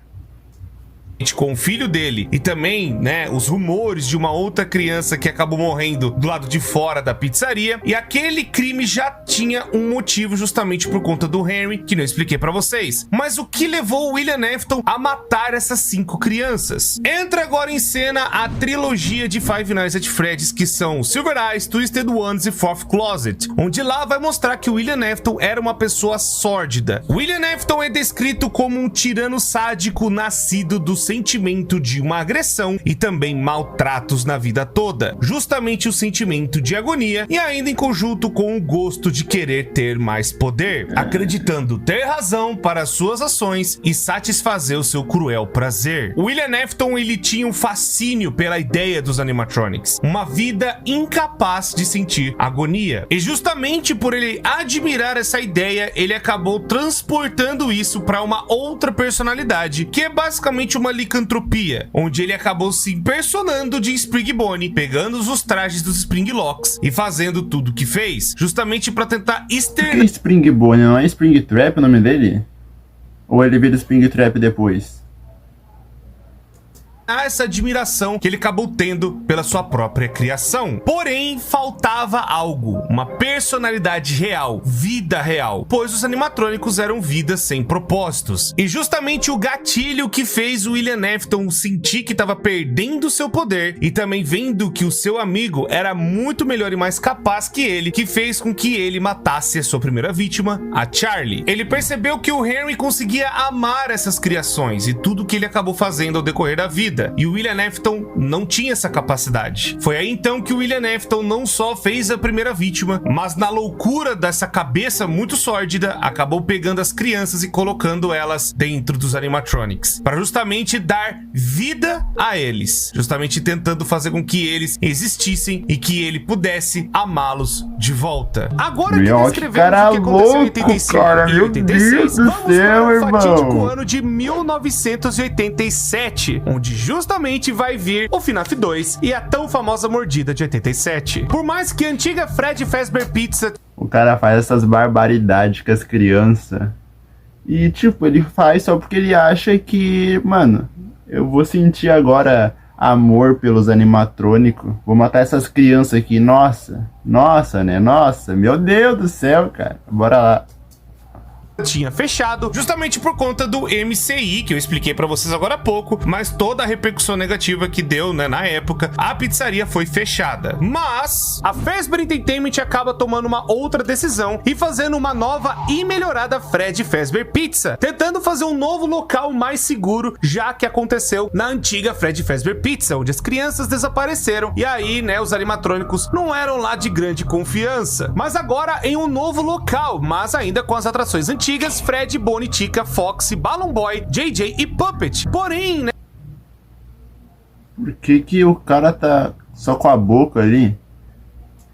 Com o filho dele e também, né, os rumores de uma outra criança que acabou morrendo do lado de fora da pizzaria, e aquele crime já tinha um motivo justamente por conta do Henry, que não expliquei pra vocês. Mas o que levou o William Afton a matar essas 5 crianças? Entra agora em cena a trilogia de Five Nights at Freddy's, que são Silver Eyes, Twisted Ones e Fourth Closet, onde lá vai mostrar que o William Afton era uma pessoa sórdida. William Afton é descrito como um tirano sádico nascido do sentimento de uma agressão e também maltratos na vida toda, justamente o sentimento de agonia e ainda em conjunto com o gosto de querer ter mais poder, acreditando ter razão para suas ações e satisfazer o seu cruel prazer. William Afton, ele tinha um fascínio pela ideia dos animatronics, uma vida incapaz de sentir agonia, e justamente por ele admirar essa ideia, ele acabou transportando isso para uma outra personalidade, que é basicamente uma licantropia, onde ele acabou se impersonando de Spring Bonnie, pegando os trajes dos Springlocks e fazendo tudo o que fez, justamente para tentar externar... Por que Spring Bonnie? Não é Spring Trap o nome dele? Ou ele vira Spring Trap depois? essa admiração que ele acabou tendo pela sua própria criação. Porém, faltava algo, uma personalidade real, vida real, pois os animatrônicos eram vidas sem propósitos. E justamente o gatilho que fez o William Afton sentir que estava perdendo seu poder e também vendo que o seu amigo era muito melhor e mais capaz que ele, que fez com que ele matasse a sua primeira vítima, a Charlie. Ele percebeu que o Henry conseguia amar essas criações e tudo que ele acabou fazendo ao decorrer da vida, e o William Afton não tinha essa capacidade. Foi aí então que o William Afton não só fez a primeira vítima, mas na loucura dessa cabeça muito sórdida, acabou pegando as crianças e colocando elas dentro dos animatronics, para justamente dar vida a eles, justamente tentando fazer com que eles existissem e que ele pudesse amá-los de volta. Agora que descrevemos o que aconteceu em 85 e 86, vamos para o fatídico ano de 1987, onde justamente vai vir o FNAF 2 e a tão famosa mordida de 87. Por mais que a antiga Freddy Fazbear Pizza... O cara faz essas barbaridades com as crianças. E, tipo, ele faz só porque ele acha que, mano, eu vou sentir agora amor pelos animatrônicos. Vou matar essas crianças aqui. Nossa, né? Nossa, meu Deus do céu, cara. Bora lá. Tinha fechado justamente por conta do MCI, que eu expliquei pra vocês agora há pouco, mas toda a repercussão negativa que deu, né, na época, a pizzaria foi fechada. Mas a Fazbear Entertainment acaba tomando uma outra decisão e fazendo uma nova e melhorada Freddy Fazbear Pizza, tentando fazer um novo local mais seguro, já que aconteceu na antiga Freddy Fazbear Pizza, onde as crianças desapareceram e aí, né, os animatrônicos não eram lá de grande confiança. Mas agora em um novo local, mas ainda com as atrações antigas, Fred, Bonnie, Chica, Foxy, Balloon Boy, JJ e Puppet. Porém, né? Por que o cara tá só com a boca ali?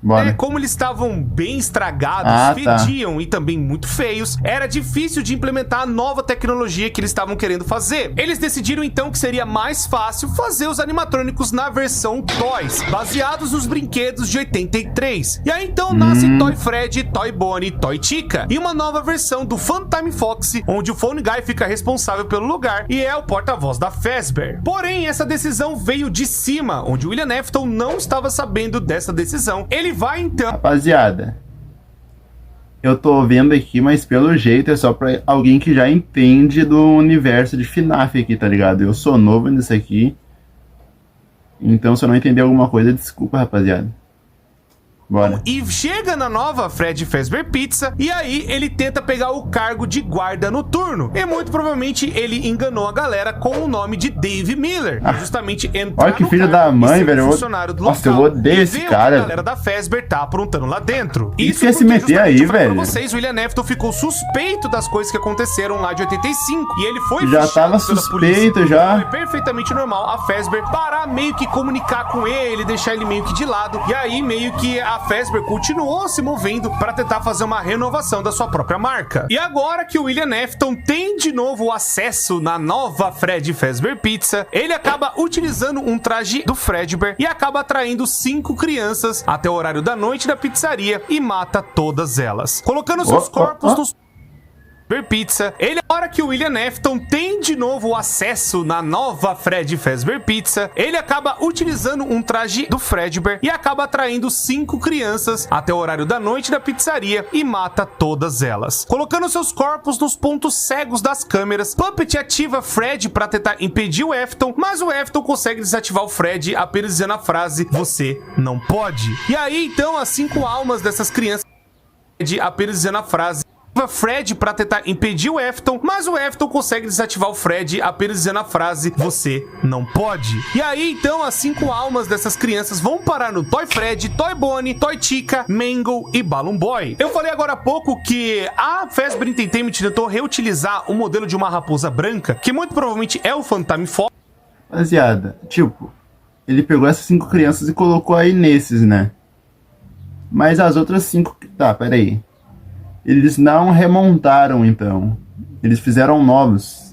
Bora. Como eles estavam bem estragados, fediam e também muito feios, era difícil de implementar a nova tecnologia que eles estavam querendo fazer. Eles decidiram então que seria mais fácil fazer os animatrônicos na versão Toys, baseados nos brinquedos de 83. E aí então nasce Toy Fred, Toy Bonnie, Toy Chica e uma nova versão do Funtime Foxy, onde o Phone Guy fica responsável pelo lugar e é o porta-voz da Fazbear. Porém, essa decisão veio de cima, onde o William Afton não estava sabendo dessa decisão. Ele vai então... Rapaziada, eu tô vendo aqui, mas pelo jeito é só pra alguém que já entende do universo de FNAF aqui, tá ligado? Eu sou novo nisso aqui, então se eu não entender alguma coisa, desculpa, rapaziada. Bora. E chega na nova Freddy Fazbear Pizza e aí ele tenta pegar o cargo de guarda noturno. E muito provavelmente ele enganou a galera com o nome de Dave Miller. Justamente entrar. Olha que filho da mãe, velho. Nossa, eu odeio esse cara. A galera da Fazbear tá aprontando lá dentro. Isso quer se meter aí, velho. Pra vocês, o William Afton ficou suspeito das coisas que aconteceram lá de 85 e ele foi já tava suspeito já. Foi perfeitamente normal a Fazbear parar meio que comunicar com ele, deixar ele meio que de lado. E aí meio que a a Fazbear continuou se movendo para tentar fazer uma renovação da sua própria marca. E agora que o William Afton tem de novo acesso na nova Freddy Fazbear Pizza, ele acaba utilizando um traje do Fredbear e acaba atraindo 5 crianças até o horário da noite da pizzaria e mata todas elas, colocando seus corpos nos Pizza. Ele, na hora que o William Afton tem de novo o acesso na nova Freddy Fazbear Pizza, ele acaba utilizando um traje do Fredbear e acaba atraindo 5 crianças até o horário da noite da pizzaria e mata todas elas, colocando seus corpos nos pontos cegos das câmeras. Puppet ativa Freddy para tentar impedir o Afton, mas o Afton consegue desativar o Freddy apenas dizendo a frase: "Você não pode". E aí então as 5 almas dessas crianças apenas dizendo a frase Freddy para tentar impedir o Afton, mas o Afton consegue desativar o Freddy apenas dizendo a frase: "Você não pode". E aí então as 5 almas dessas crianças vão parar no Toy Freddy, Toy Bonnie, Toy Chica, Mangle e Balloon Boy. Eu falei agora há pouco que a Fazbear Entertainment tentou reutilizar o modelo de uma raposa branca, que muito provavelmente é o Phantom Fox. Rapaziada, tipo, ele pegou essas 5 crianças e colocou aí nesses, né? Mas as outras 5... Tá, peraí. Eles não remontaram, então. Eles fizeram novos.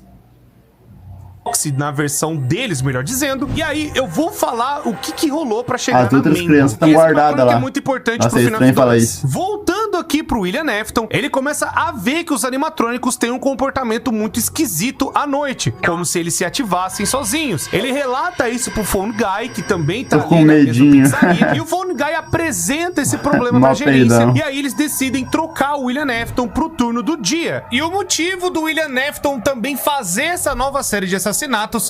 Na versão deles, melhor dizendo. E aí, eu vou falar o que rolou pra chegar as outras crianças estão guardadas lá. É muito importante pro final falar isso. Voltando aqui pro William Afton, ele começa a ver que os animatrônicos têm um comportamento muito esquisito à noite, como se eles se ativassem sozinhos. Ele relata isso pro Phone Guy, que também tá ali na mesma pizzaria, e o Phone Guy apresenta esse problema pra gerência. E aí eles decidem trocar o William Afton pro turno do dia. E o motivo do William Afton também fazer essa nova série de assassinatos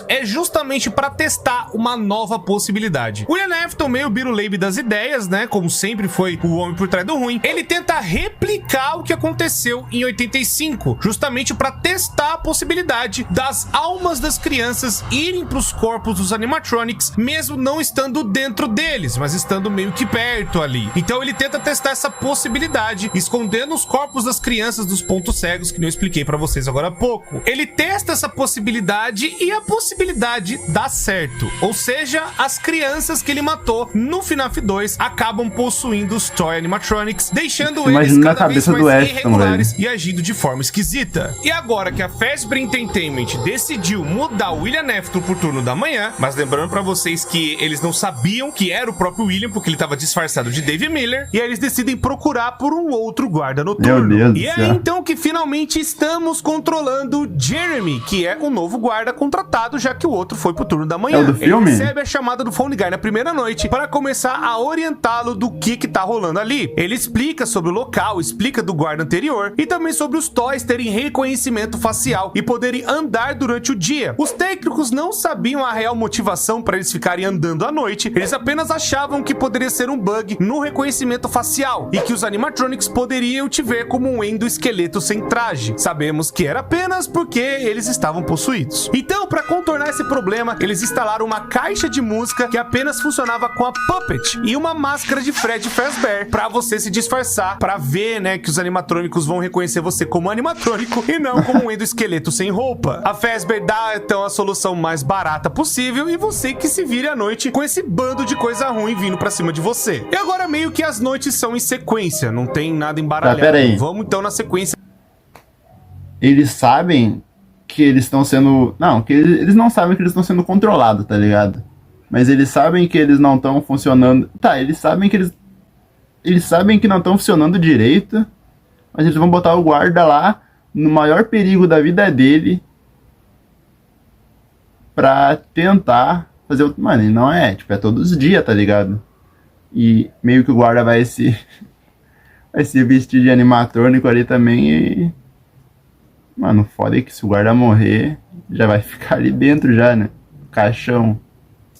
é justamente para testar uma nova possibilidade. William Afton, meio biruleibe das ideias, né? Como sempre foi o homem por trás do ruim. Ele tenta replicar o que aconteceu em 85, justamente para testar a possibilidade das almas das crianças irem para os corpos dos animatronics, mesmo não estando dentro deles, mas estando meio que perto ali. Então ele tenta testar essa possibilidade, escondendo os corpos das crianças dos pontos cegos, que eu expliquei para vocês agora há pouco. Ele testa essa possibilidade e a possibilidade dá certo. Ou seja, as crianças que ele matou no FNAF 2 acabam possuindo os Toy Animatronics, deixando eles cada vez mais irregulares e agindo de forma esquisita. E agora que a Fazbear Entertainment decidiu mudar o William Afton pro turno da manhã, mas lembrando pra vocês que eles não sabiam que era o próprio William, porque ele tava disfarçado de Dave Miller, e aí eles decidem procurar por um outro guarda noturno. E é então que finalmente estamos controlando Jeremy, que é o novo guarda contratado, já que o outro foi pro turno da manhã. É o do filme? Ele recebe a chamada do Phone Guy na primeira noite para começar a orientá-lo do que tá rolando ali. Ele explica sobre o local, explica do guarda anterior e também sobre os toys terem reconhecimento facial e poderem andar durante o dia. Os técnicos não sabiam a real motivação para eles ficarem andando à noite, eles apenas achavam que poderia ser um bug no reconhecimento facial e que os animatronics poderiam te ver como um endoesqueleto sem traje. Sabemos que era apenas porque eles estavam possuídos. Então, para contornar esse problema, eles instalaram uma caixa de música que apenas funcionava com a Puppet e uma máscara de Freddy Fazbear para você se disfarçar, para ver, né, que os animatrônicos vão reconhecer você como animatrônico e não como um endoesqueleto sem roupa. A Fazbear dá, então, a solução mais barata possível e você que se vire à noite com esse bando de coisa ruim vindo pra cima de você. E agora meio que as noites são em sequência, não tem nada embaralhado. Tá, peraí. Vamos então na sequência. Eles sabem que eles estão sendo... Não, que eles não sabem que eles estão sendo controlados, tá ligado? Mas eles sabem que eles não estão funcionando... Tá, eles sabem que eles sabem que não estão funcionando direito, mas eles vão botar o guarda lá no maior perigo da vida dele pra tentar fazer o... Mano, não é, tipo, é todos os dias, tá ligado? E meio que o guarda vai se vestir de animatrônico ali também e... Mano, foda é que se o guarda morrer, já vai ficar ali dentro já, né? Caixão.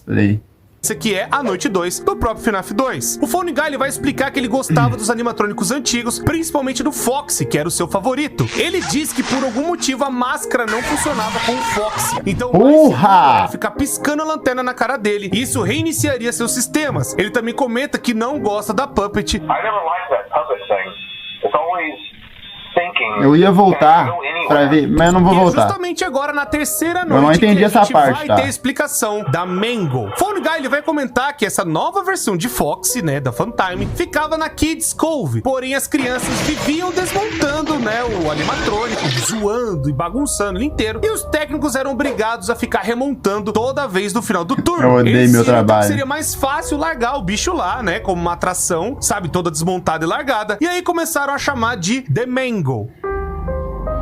Falei. Essa aqui é a noite 2 do próprio FNAF 2. O Phone Guy vai explicar que ele gostava dos animatrônicos antigos, principalmente do Foxy, que era o seu favorito. Ele diz que por algum motivo a máscara não funcionava com o Foxy. Então vai ficar piscando a lanterna na cara dele. E isso reiniciaria seus sistemas. Ele também comenta que não gosta da Puppet. Eu ia voltar. pra ver, mas eu não vou voltar. Justamente agora, na terceira noite, eu não entendi essa parte, vai ter explicação da Mangle. Phone Guy, ele vai comentar que essa nova versão de Foxy, né, da Funtime, ficava na Kids Cove. Porém, as crianças viviam desmontando, né, o animatrônico, zoando e bagunçando ele inteiro. E os técnicos eram obrigados a ficar remontando toda vez no final do turno. Eu odeio meu trabalho. Seria mais fácil largar o bicho lá, né, como uma atração, sabe, toda desmontada e largada. E aí começaram a chamar de The Mangle.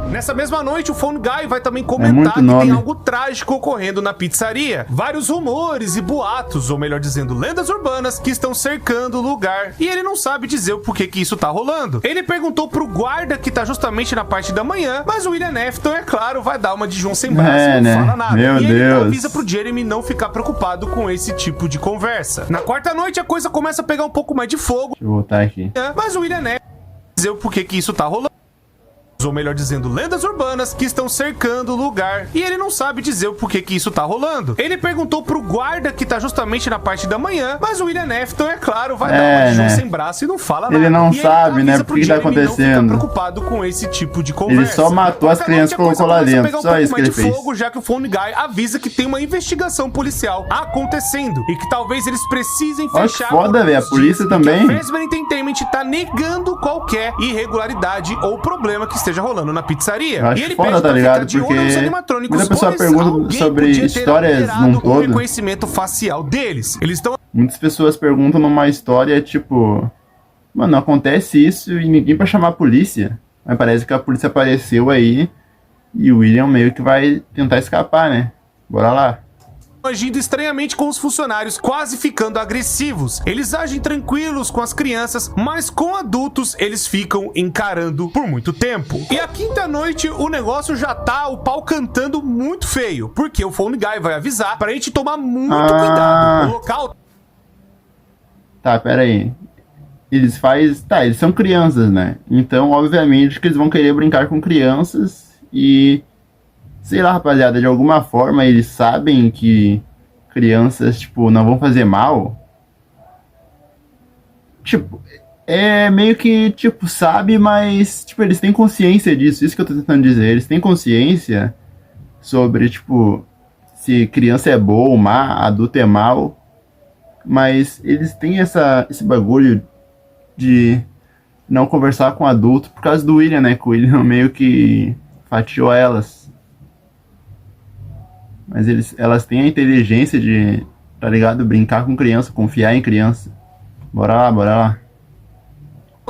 Nessa mesma noite, o Phone Guy vai também comentar que tem algo trágico ocorrendo na pizzaria. Vários rumores e boatos, ou melhor dizendo, lendas urbanas, que estão cercando o lugar. E ele não sabe dizer o porquê que isso tá rolando. Ele perguntou pro guarda que tá justamente na parte da manhã, mas o William Afton, é claro, vai dar uma de João sem braço e não fala nada. Meu e Deus. ele avisa pro Jeremy não ficar preocupado com esse tipo de conversa. Na quarta noite, a coisa começa a pegar um pouco mais de fogo. Deixa eu voltar aqui. Mas o William Afton vai dizer o porquê que isso tá rolando. Ou melhor dizendo, lendas urbanas que estão cercando o lugar. E ele não sabe dizer o porquê que isso tá rolando. Ele perguntou pro guarda que tá justamente na parte da manhã, mas o William Afton, é claro, vai dar uma de João sem braço e não fala nada. Ele não sabe, né, por que tá acontecendo. Não fica preocupado com esse tipo de conversa. Ele só matou as crianças e colocou lá dentro. Só isso que ele fez. Fogo, já que o Phone Guy avisa que tem uma investigação policial acontecendo e que talvez eles precisem fechar. Foda, velho, a polícia também. A Fazbear Entertainment tá negando qualquer irregularidade ou problema que esteja rolando na pizzaria. Eu acho e ele foda, pede tá ligado? de olho nos animatrônicos, muita pessoa pergunta sobre histórias num todo. O reconhecimento facial deles. Eles estão... Muitas pessoas perguntam numa história, tipo... Mano, acontece isso e ninguém pra chamar a polícia. Mas parece que a polícia apareceu aí e o William meio que vai tentar escapar, né? Bora lá. Agindo estranhamente com os funcionários, quase ficando agressivos. Eles agem tranquilos com as crianças, mas com adultos eles ficam encarando por muito tempo. E a quinta noite, o negócio já tá o pau cantando muito feio, porque o Phone Guy vai avisar pra gente tomar muito cuidado. O local... Tá, pera aí. Eles são crianças, né? Então, obviamente que eles vão querer brincar com crianças e... Sei lá, rapaziada, de alguma forma eles sabem que crianças, tipo, não vão fazer mal. Tipo, é meio que, tipo, sabe, mas, tipo, eles têm consciência disso. Isso que eu tô tentando dizer. Eles têm consciência sobre, tipo, se criança é boa ou má, adulto é mal. Mas eles têm esse bagulho de não conversar com adulto por causa do William, né? Que o William meio que fatiou elas. Mas elas têm a inteligência de, tá ligado? Brincar com criança, confiar em criança. Bora lá, bora lá.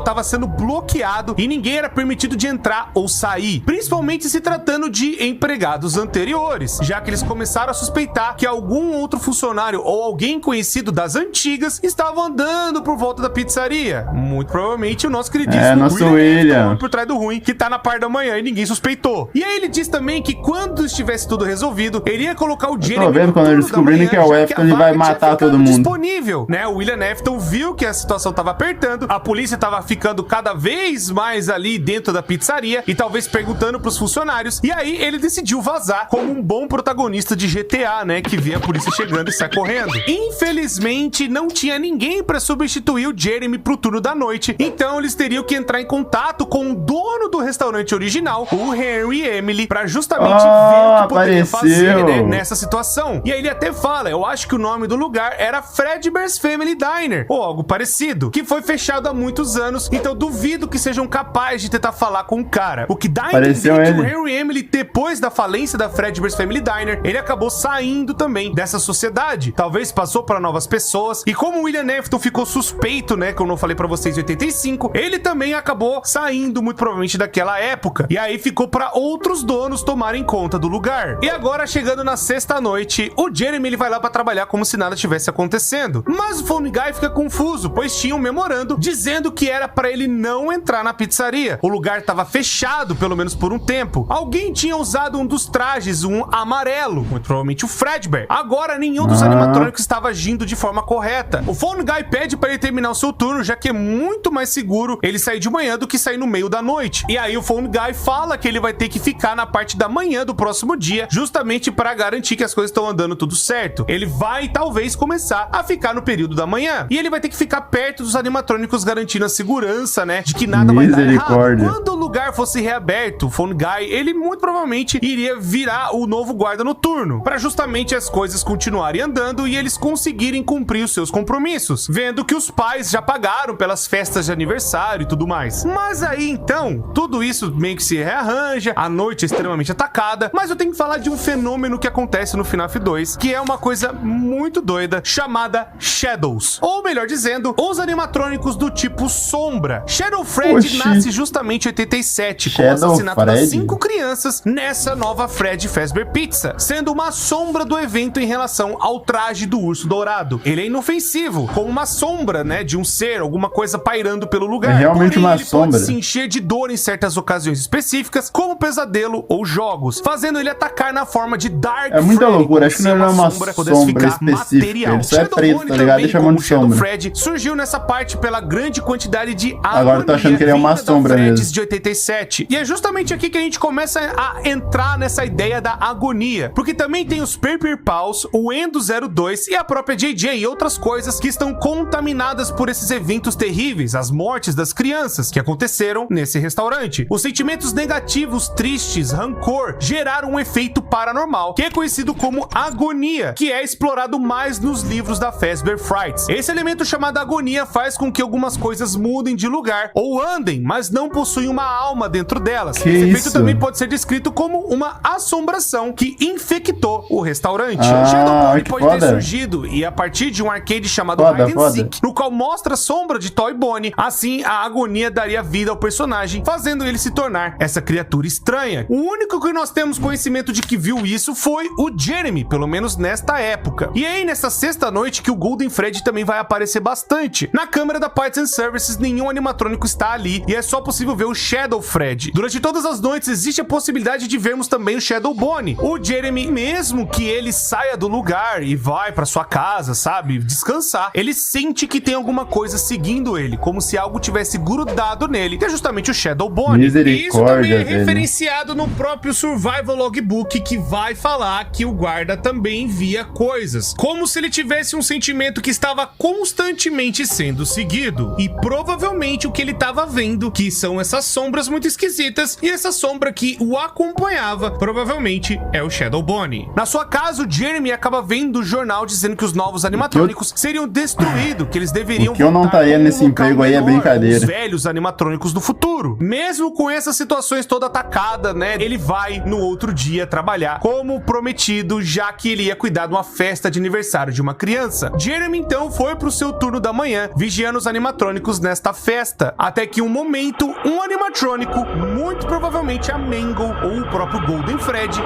Tava sendo bloqueado e ninguém era permitido de entrar ou sair, principalmente se tratando de empregados anteriores, já que eles começaram a suspeitar que algum outro funcionário ou alguém conhecido das antigas estavam andando por volta da pizzaria. Muito provavelmente o nosso queridíssimo William por trás do ruim, que tá na parte da manhã e ninguém suspeitou. E aí ele diz também que quando estivesse tudo resolvido, ele ia colocar o Jeremy. Tô vendo quando eles descobrindo que é o Afton, ele vai matar todo mundo. Disponível, né? O William Afton viu que a situação tava apertando, a polícia tava ficando cada vez mais ali dentro da pizzaria e talvez perguntando pros funcionários. E aí ele decidiu vazar como um bom protagonista de GTA, né? Que vê a polícia chegando e sai correndo. Infelizmente, não tinha ninguém pra substituir o Jeremy pro turno da noite. Então eles teriam que entrar em contato com o dono do restaurante original, o Henry Emily, pra justamente ver o que poderia fazer, né, nessa situação. E aí ele até fala, eu acho que o nome do lugar era Fredbear's Family Diner, ou algo parecido, que foi fechado há muitos anos. Então duvido que sejam capazes de tentar falar com o cara. O que dá a entender que o Henry Emily, depois da falência da Fredbear's Family Diner, ele acabou saindo também dessa sociedade. Talvez passou para novas pessoas. E como o William Afton ficou suspeito, né, como eu falei pra vocês, em 85, ele também acabou saindo, muito provavelmente, daquela época. E aí ficou pra outros donos tomarem conta do lugar. E agora, chegando na sexta noite, o Jeremy, ele vai lá pra trabalhar como se nada tivesse acontecendo. Mas o Phone Guy fica confuso, pois tinha um memorando dizendo que era pra ele não entrar na pizzaria. O lugar estava fechado, pelo menos por um tempo. Alguém tinha usado um dos trajes, um amarelo, muito provavelmente o Fredbear. Agora, nenhum dos animatrônicos estava agindo de forma correta. O Phone Guy pede para ele terminar o seu turno, já que é muito mais seguro ele sair de manhã do que sair no meio da noite. E aí o Phone Guy fala que ele vai ter que ficar na parte da manhã do próximo dia, justamente para garantir que as coisas estão andando tudo certo. Ele vai, talvez, começar a ficar no período da manhã. E ele vai ter que ficar perto dos animatrônicos, garantindo a segurança segurança, né, de que nada vai dar errado. Misericórdia. Quando o lugar fosse reaberto, o Phone Guy, ele muito provavelmente iria virar o novo guarda noturno, para justamente as coisas continuarem andando e eles conseguirem cumprir os seus compromissos, vendo que os pais já pagaram pelas festas de aniversário e tudo mais. Mas aí, então, tudo isso meio que se rearranja, a noite é extremamente atacada, mas eu tenho que falar de um fenômeno que acontece no FNAF 2, que é uma coisa muito doida, chamada Shadows. Ou melhor dizendo, os animatrônicos do tipo sombra. Shadow Fred Oxi. nasce justamente em 87, com o Shadow assassinato das Fred? 5 crianças nessa nova Fred Fazbear Pizza, sendo uma sombra do evento em relação ao traje do urso dourado. Ele é inofensivo, como uma sombra, né, de um ser, alguma coisa pairando pelo lugar. É realmente Porém, uma ele sombra. pode se encher de dor em certas ocasiões específicas, como pesadelo ou jogos, fazendo ele atacar na forma de Dark É muita Freddy, loucura, como acho que se não é uma pudesse sombra ficar específica, ele só é Shadow preto, Bonnie tá ligado? também, Ele chamando como Shadow sombra. Fred, surgiu nessa parte pela grande quantidade de Agora eu tô achando que ele é uma vinda da sombra Freds mesmo. de 87. E é justamente aqui que a gente começa a entrar nessa ideia da agonia, porque também tem os Paper Paws, o Endo 02 e a própria JJ e outras coisas que estão contaminadas por esses eventos terríveis, as mortes das crianças que aconteceram nesse restaurante. Os sentimentos negativos, tristes, rancor, geraram um efeito paranormal, que é conhecido como agonia, que é explorado mais nos livros da Fazbear Frights. Esse elemento chamado agonia faz com que algumas coisas mudem de lugar ou andem, mas não possuem uma alma dentro delas. Que Esse efeito isso? também pode ser descrito como uma assombração que infectou o restaurante. Ah, Shadow Bonnie que pode ter foda. surgido e a partir de um arcade chamado Foda, Hide and foda. Seek, no qual mostra a sombra de Toy Bonnie. Assim, a agonia daria vida ao personagem, fazendo ele se tornar essa criatura estranha. O único que nós temos conhecimento de que viu isso foi o Jeremy, pelo menos nesta época. E aí, nessa sexta noite, que o Golden Fred também vai aparecer bastante. Na câmera da Parts and Services, nenhum animatrônico está ali e é só possível ver o Shadow Fred. Durante todas as noites, existe a possibilidade de vermos também o Shadow Bonnie. O Jeremy, mesmo que ele saia do lugar e vai pra sua casa, sabe, descansar, ele sente que tem alguma coisa seguindo ele, como se algo tivesse grudado nele, que é justamente o Shadow Bonnie. E isso também Misericórdia, é velho. referenciado no próprio Survival Logbook, que vai falar que o guarda também via coisas, como se ele tivesse um sentimento que estava constantemente sendo seguido. E provavelmente o que ele estava vendo, que são essas sombras muito esquisitas, e essa sombra que o acompanhava, provavelmente é o Shadow Bonnie. Na sua casa, o Jeremy acaba vendo o jornal dizendo que os novos animatrônicos seriam destruídos, que eles deveriam O que eu não voltar estaria pra um nesse local emprego aí é menor, brincadeira. os velhos animatrônicos do futuro. Mesmo com essas situações toda atacada, né, ele vai no outro dia trabalhar como prometido, já que ele ia cuidar de uma festa de aniversário de uma criança. Jeremy então foi pro seu turno da manhã, vigiando os animatrônicos nesta festa, até que um momento, um animatrônico, muito provavelmente a Mangle ou o próprio Golden Fred,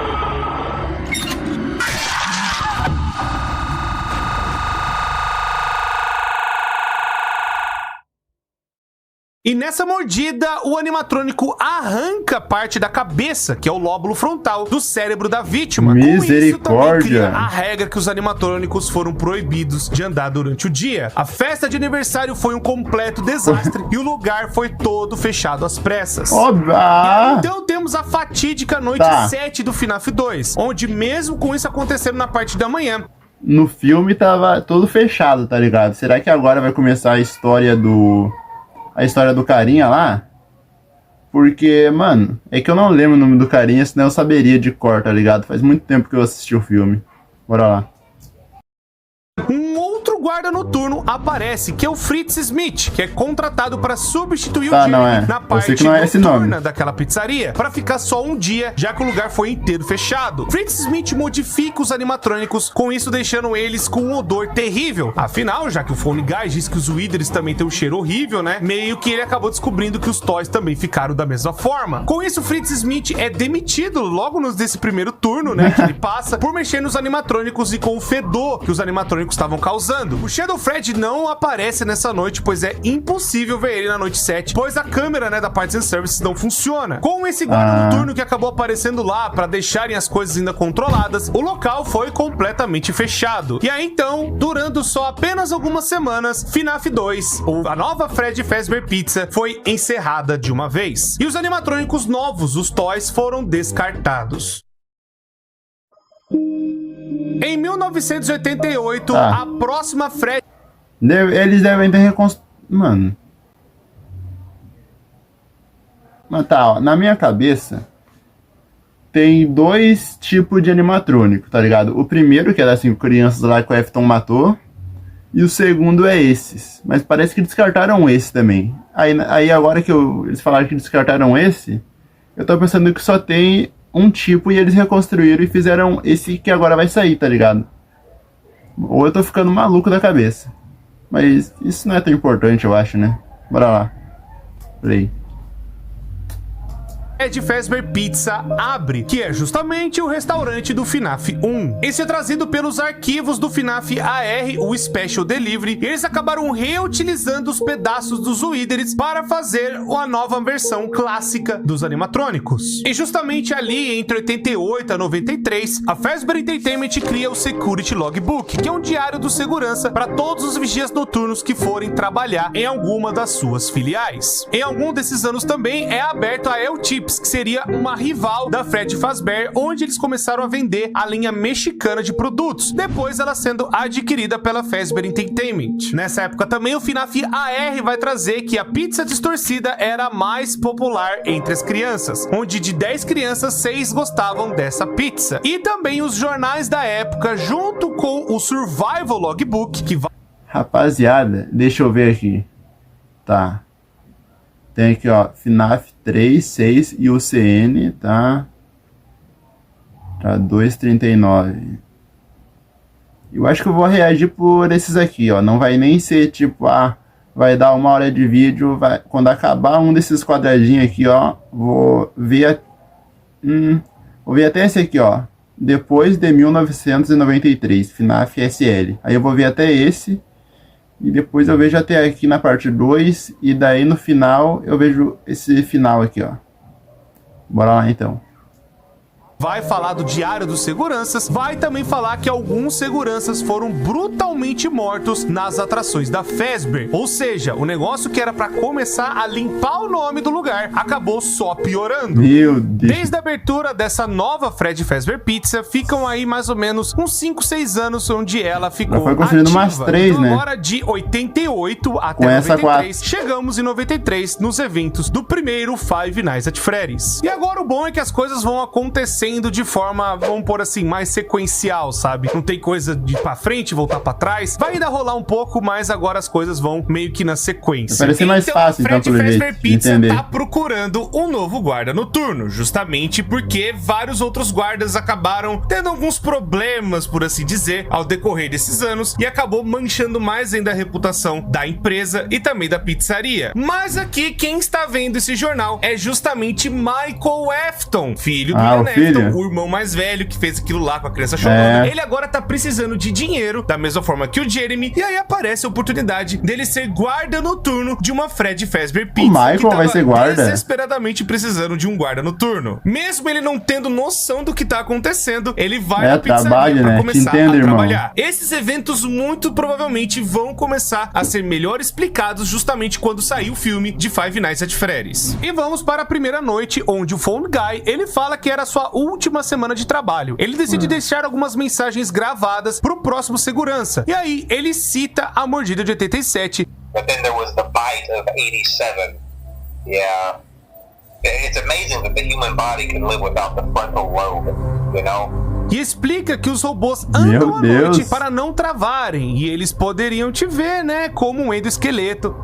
e nessa mordida, o animatrônico arranca parte da cabeça, que é o lóbulo frontal, do cérebro da vítima. Com isso, também Misericórdia. cria a regra que os animatrônicos foram proibidos de andar durante o dia. A festa de aniversário foi um completo desastre e o lugar foi todo fechado às pressas. Óbvio. E aí, Ah, então temos a fatídica noite Tá. 7 do FNAF 2, onde mesmo com isso acontecendo na parte da manhã, no filme tava todo fechado, tá ligado? Será que agora vai começar a história do carinha lá? Porque, mano, é que eu não lembro o nome do carinha, senão eu saberia de cor, tá ligado? Faz muito tempo que eu assisti o filme. Bora lá. um outro guarda noturno aparece, que é o Fritz Smith, que é contratado para substituir Tá, o não Jeremy é. na Eu parte sei que não é esse noturna nome. daquela pizzaria, para ficar só um dia, já que o lugar foi inteiro fechado. Fritz Smith modifica os animatrônicos, com isso deixando eles com um odor terrível. Afinal, já que o Phone Guy diz que os Withers também têm um cheiro horrível, né? Meio que ele acabou descobrindo que os Toys também ficaram da mesma forma. Com isso, Fritz Smith é demitido logo nesse primeiro turno, né? Que ele passa por mexer nos animatrônicos e com o fedor que os animatrônicos estavam causando. O Shadow Fred não aparece nessa noite, pois é impossível ver ele na noite 7, pois a câmera, né, da Parts and Services não funciona. Com esse guarda noturno que acabou aparecendo lá para deixarem as coisas ainda controladas, o local foi completamente fechado. E aí então, durando só apenas algumas semanas, FNAF 2, ou a nova Fred Fazbear Pizza, foi encerrada de uma vez. E os animatrônicos novos, os Toys, foram descartados. Em 1988, Tá. a próxima Fred... Eles devem ter reconstruído. Mano. Mas tá, ó, na minha cabeça tem dois tipos de animatrônico, tá ligado? O primeiro, que é das 5 crianças lá que o Afton matou, e o segundo é esses. Mas parece que descartaram esse também. Aí agora que eles falaram que descartaram esse, eu tô pensando que só tem um tipo e eles reconstruíram e fizeram esse que agora vai sair, tá ligado? Ou eu tô ficando maluco da cabeça. Mas isso não é tão importante, eu acho, né? Bora lá. Play. Fred Fazbear Pizza abre, que é justamente o restaurante do FNAF 1. Esse é trazido pelos arquivos do FNAF AR, o Special Delivery, e eles acabaram reutilizando os pedaços dos Withers para fazer a nova versão clássica dos animatrônicos. E justamente ali, entre 88 a 93, a Fazbear Entertainment cria o Security Logbook, que é um diário do segurança para todos os vigias noturnos que forem trabalhar em alguma das suas filiais. Em algum desses anos também é aberto a El Chips, que seria uma rival da Fred Fazbear, onde eles começaram a vender a linha mexicana de produtos, depois ela sendo adquirida pela Fazbear Entertainment. Nessa época também o FNAF AR vai trazer que a pizza distorcida era a mais popular entre as crianças, onde de 10 crianças, 6 gostavam dessa pizza. E também os jornais da época, junto com o Survival Logbook, que vai... Rapaziada, deixa eu ver aqui. Tá. Tem aqui, ó, FNAF 3, 6 e UCN, tá? Tá, 2,39. Eu acho que eu vou reagir por esses aqui, ó. Não vai nem ser tipo, vai dar 1 hora de vídeo, quando acabar um desses quadradinhos aqui, ó, vou ver até esse aqui, ó. Depois de 1993, FNAF SL. Aí eu vou ver até esse. E depois eu vejo até aqui na parte 2. E daí no final eu vejo esse final aqui, ó. Bora lá então. Vai falar do Diário dos Seguranças, vai também falar que alguns seguranças foram brutalmente mortos nas atrações da Fazbear. Ou seja, o negócio que era pra começar a limpar o nome do lugar, acabou só piorando. Meu Deus. Desde a abertura dessa nova Fred Fazbear Pizza, ficam aí mais ou menos uns 5, 6 anos onde ela ficou foi construindo ativa. umas 3, então, né? agora de 88 até com 93, chegamos em 93 nos eventos do primeiro Five Nights at Freddy's. E agora o bom é que as coisas vão acontecer de forma, vamos pôr assim, mais sequencial, sabe? Não tem coisa de ir pra frente, voltar pra trás. Vai ainda rolar um pouco, mas agora as coisas vão meio que na sequência. Parece mais fácil, então, Fred Fazbear Pizza tá procurando um novo guarda noturno, justamente porque vários outros guardas acabaram tendo alguns problemas, por assim dizer, ao decorrer desses anos, e acabou manchando mais ainda a reputação da empresa e também da pizzaria. Mas aqui, quem está vendo esse jornal é justamente Michael Afton, filho do Ian Afton, o irmão mais velho que fez aquilo lá com a criança chorando. Ele agora tá precisando de dinheiro, da mesma forma que o Jeremy, e aí aparece a oportunidade dele ser guarda noturno de uma Fred Fazbear Pizza. O Michael vai ser guarda? Desesperadamente precisando de um guarda noturno. Mesmo ele não tendo noção do que tá acontecendo, ele vai na pizzaria pra começar a trabalhar. Esses eventos muito provavelmente vão começar a ser melhor explicados justamente quando sair o filme de Five Nights at Freddy's. E vamos para a primeira noite, onde o Phone Guy, ele fala que era a sua última semana de trabalho. Ele decide deixar algumas mensagens gravadas pro próximo segurança. E aí, ele cita a mordida de 87. But then there was the bite of 87. Yeah. It's amazing that the human body can live without the frontal lobe, you know? E explica que os robôs andam à noite para não travarem. E eles poderiam te ver, né? Como um endoesqueleto.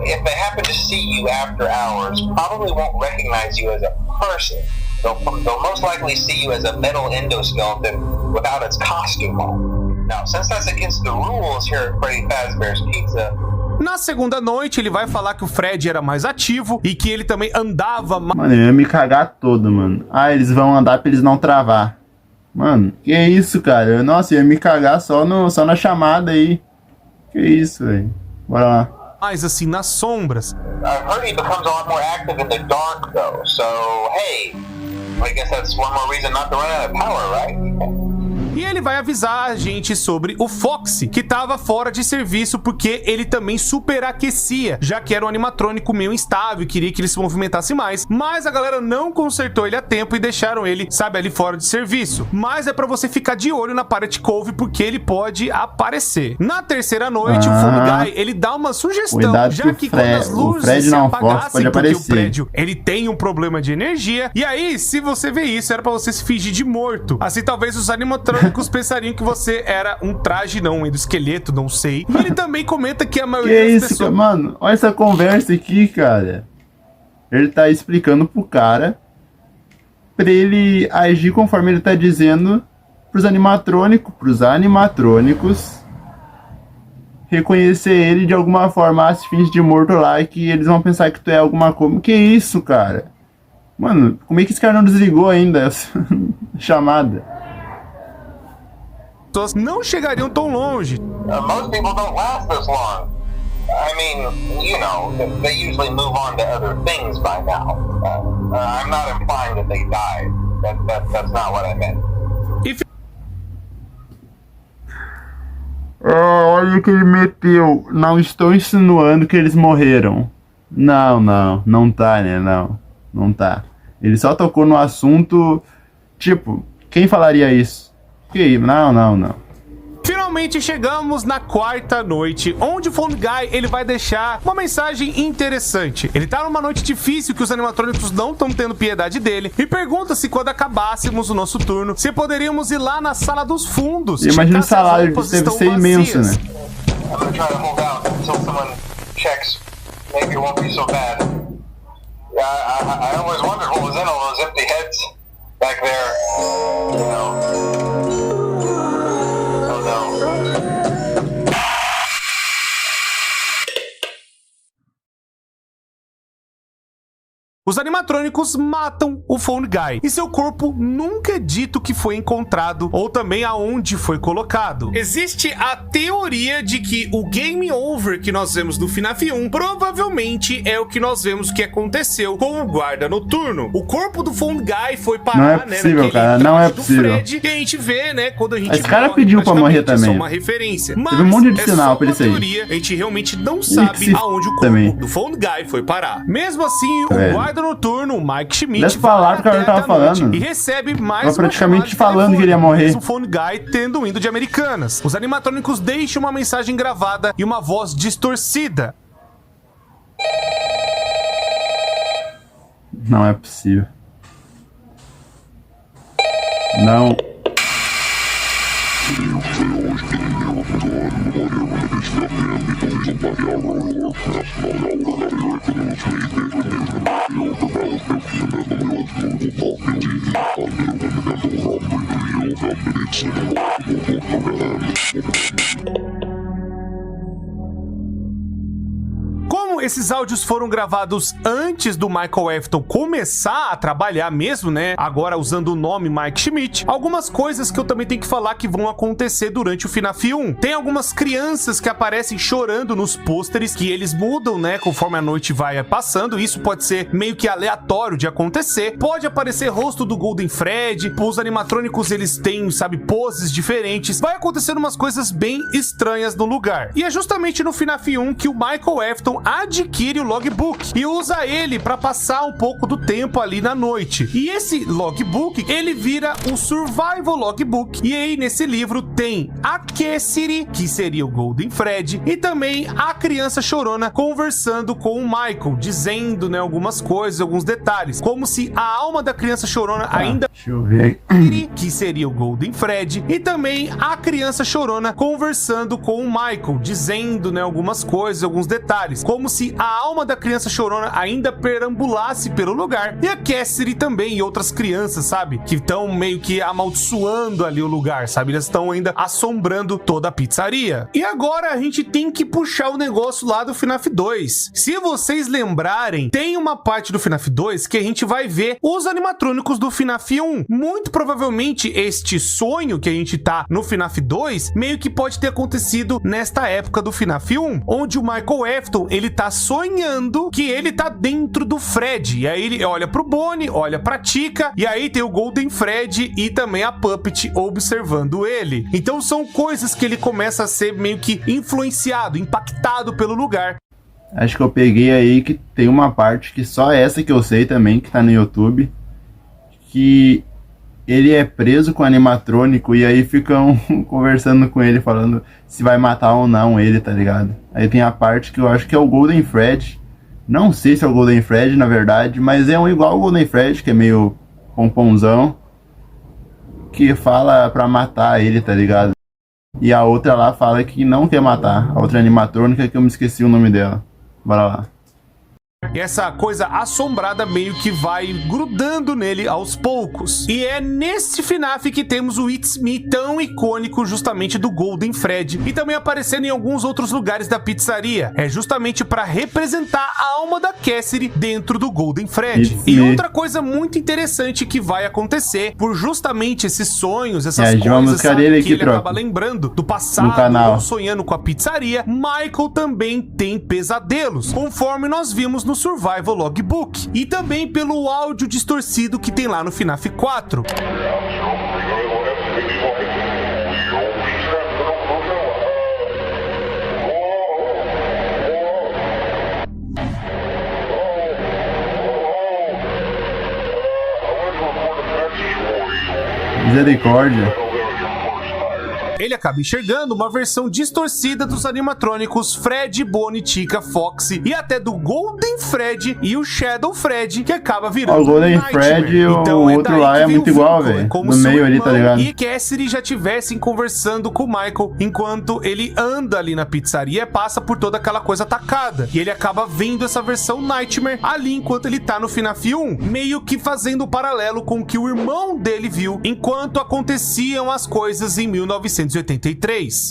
If they happen to see you after hours, probably won't recognize you as a person. They'll most likely see you as a metal endoskeleton without its costume on. Now, since that's against the rules here at Freddy Fazbear's Pizza... Na segunda noite, ele vai falar que o Fred era mais ativo e que ele também andava... Mano, eu ia me cagar todo, mano. Eles vão andar pra eles não travar. Mano, que isso, cara? Nossa, eu ia me cagar só na chamada aí. Que isso, velho. Bora lá. Mais assim, nas sombras. I've heard he becomes a lot more active in the dark, though. So, hey, I guess that's one more reason not to run out of power, right? E ele vai avisar a gente sobre o Foxy, que tava fora de serviço porque ele também superaquecia, já que era um animatrônico meio instável e queria que ele se movimentasse mais, mas a galera não consertou ele a tempo e deixaram ele, sabe, ali fora de serviço. Mas é pra você ficar de olho na Pirate Cove porque ele pode aparecer. Na terceira noite, o Phone Guy, ele dá uma sugestão, cuidado já que quando as luzes se apagassem, porque o prédio, ele tem um problema de energia, e aí, se você vê isso, era pra você se fingir de morto. Assim, talvez os animatrônicos pensariam que você era um traje, não, um esqueleto, não sei. E ele também comenta que a maioria das pessoas... Mano, olha essa conversa aqui, cara. Ele tá explicando pro cara pra ele agir conforme ele tá dizendo pros animatrônicos reconhecer ele de alguma forma, se finge de morto lá, que eles vão pensar que tu é alguma coisa. Que isso, cara? Mano, como é que esse cara não desligou ainda essa chamada? Não chegariam tão longe. Most people don't last this long. I mean, you know, they usually move on to other things by now. I'm not implying that they died. That's not what I meant. Olha o que ele meteu. Não estou insinuando que eles morreram. Não tá, né? Não tá. Ele só tocou no assunto. Tipo, quem falaria isso? Que? Não. Finalmente chegamos na quarta noite, onde o Phone Guy, ele vai deixar uma mensagem interessante. Ele tá numa noite difícil que os animatrônicos não estão tendo piedade dele e pergunta se quando acabássemos o nosso turno, se poderíamos ir lá na sala dos fundos. Imagina o salário, deve ser imenso, né? I'm gonna try to hold out until someone checks. Maybe it won't be so bad. I always wondered what was in all those empty heads back there. You know. Oh no. Os animatrônicos matam o Phone Guy e seu corpo nunca é dito que foi encontrado ou também aonde foi colocado. Existe a teoria de que o game over que nós vemos no FNAF 1 provavelmente é o que nós vemos que aconteceu com o guarda noturno. O corpo do Phone Guy foi parar, não é possível, né, cara, não é possível. Fred, que a gente vê, né, quando a gente esse cara pediu pra morrer também. É uma referência. Mas teve um monte de sinal pra isso aí. Teoria, a gente realmente não sabe aonde o corpo também do Phone Guy foi parar. Mesmo assim, o guarda noturno, o Mike Schmidt, deve falar que o cara tava falando e recebe mais praticamente falando que ele ia morrer. O Phone Guy tendo ido de Americanas. Os animatrônicos deixam uma mensagem gravada e uma voz distorcida. Não é possível. Não. Como esses áudios foram gravados antes do Michael Afton começar a trabalhar mesmo, né? Agora usando o nome Mike Schmidt, algumas coisas que eu também tenho que falar que vão acontecer durante o FNAF 1. Tem algumas crianças que aparecem chorando nos pôsteres, que eles mudam, né? Conforme a noite vai passando. Isso pode ser meio que aleatório de acontecer. Pode aparecer rosto do Golden Fred. Os animatrônicos, eles têm, sabe, poses diferentes. Vai acontecendo umas coisas bem estranhas no lugar. E é justamente no FNAF 1 que o Michael Afton adquire o logbook e usa ele para passar um pouco do tempo ali na noite. E esse logbook, ele vira o Survival Logbook. E aí, nesse livro, tem a Cassidy, que seria o Golden Fred, e também a criança chorona conversando com o Michael, dizendo, né, algumas coisas, alguns detalhes, como se a alma da criança chorona ainda... Deixa eu ver. Que seria o Golden Fred, e também a criança chorona conversando com o Michael, dizendo, né, algumas coisas, alguns detalhes, como se a alma da criança chorona ainda perambulasse pelo lugar. E a Cassidy também e outras crianças, sabe? Que estão meio que amaldiçoando ali o lugar, sabe? Elas estão ainda assombrando toda a pizzaria. E agora a gente tem que puxar o negócio lá do FNAF 2. Se vocês lembrarem, tem uma parte do FNAF 2 que a gente vai ver os animatrônicos do FNAF 1. Muito provavelmente este sonho que a gente tá no FNAF 2 meio que pode ter acontecido nesta época do FNAF 1, onde o Michael Afton, ele tá tá sonhando que ele tá dentro do Fred. E aí ele olha pro Bonnie, olha pra Chica, e aí tem o Golden Fred e também a Puppet observando ele. Então são coisas que ele começa a ser meio que influenciado, impactado pelo lugar. Acho que eu peguei aí que tem uma parte que só essa que eu sei também, que tá no YouTube, que ele é preso com o animatrônico e aí ficam conversando com ele, falando se vai matar ou não ele, tá ligado? Aí tem a parte que eu acho que é o Golden Fred. Não sei se é o Golden Fred, na verdade, mas é um igual ao Golden Fred, que é meio pomponzão, que fala pra matar ele, tá ligado? E a outra lá fala que não quer matar. A outra animatrônica que eu me esqueci o nome dela. Bora lá. E essa coisa assombrada meio que vai grudando nele aos poucos. E é nesse FNAF que temos o It's Me tão icônico justamente do Golden Fred. E também aparecendo em alguns outros lugares da pizzaria. É justamente para representar a alma da Cassidy dentro do Golden Fred. E outra coisa muito interessante que vai acontecer por justamente esses sonhos, essas coisas, sabe, que ele acaba lembrando do passado ou sonhando com a pizzaria, Michael também tem pesadelos, conforme nós vimos no Survival Logbook, e também pelo áudio distorcido que tem lá no FNAF 4. Misericórdia. Ele acaba enxergando uma versão distorcida dos animatrônicos Fred, Bonnie, Chica, Foxy e até do Golden Fred e o Shadow Fred, que acaba virando o Golden Fred e então, o outro lá é muito igual, velho. No meio ali, tá ligado? E Cassidy já tivessem conversando com o Michael enquanto ele anda ali na pizzaria e passa por toda aquela coisa atacada. E ele acaba vendo essa versão Nightmare ali enquanto ele tá no FNAF 1, meio que fazendo um paralelo com o que o irmão dele viu enquanto aconteciam as coisas em 1983.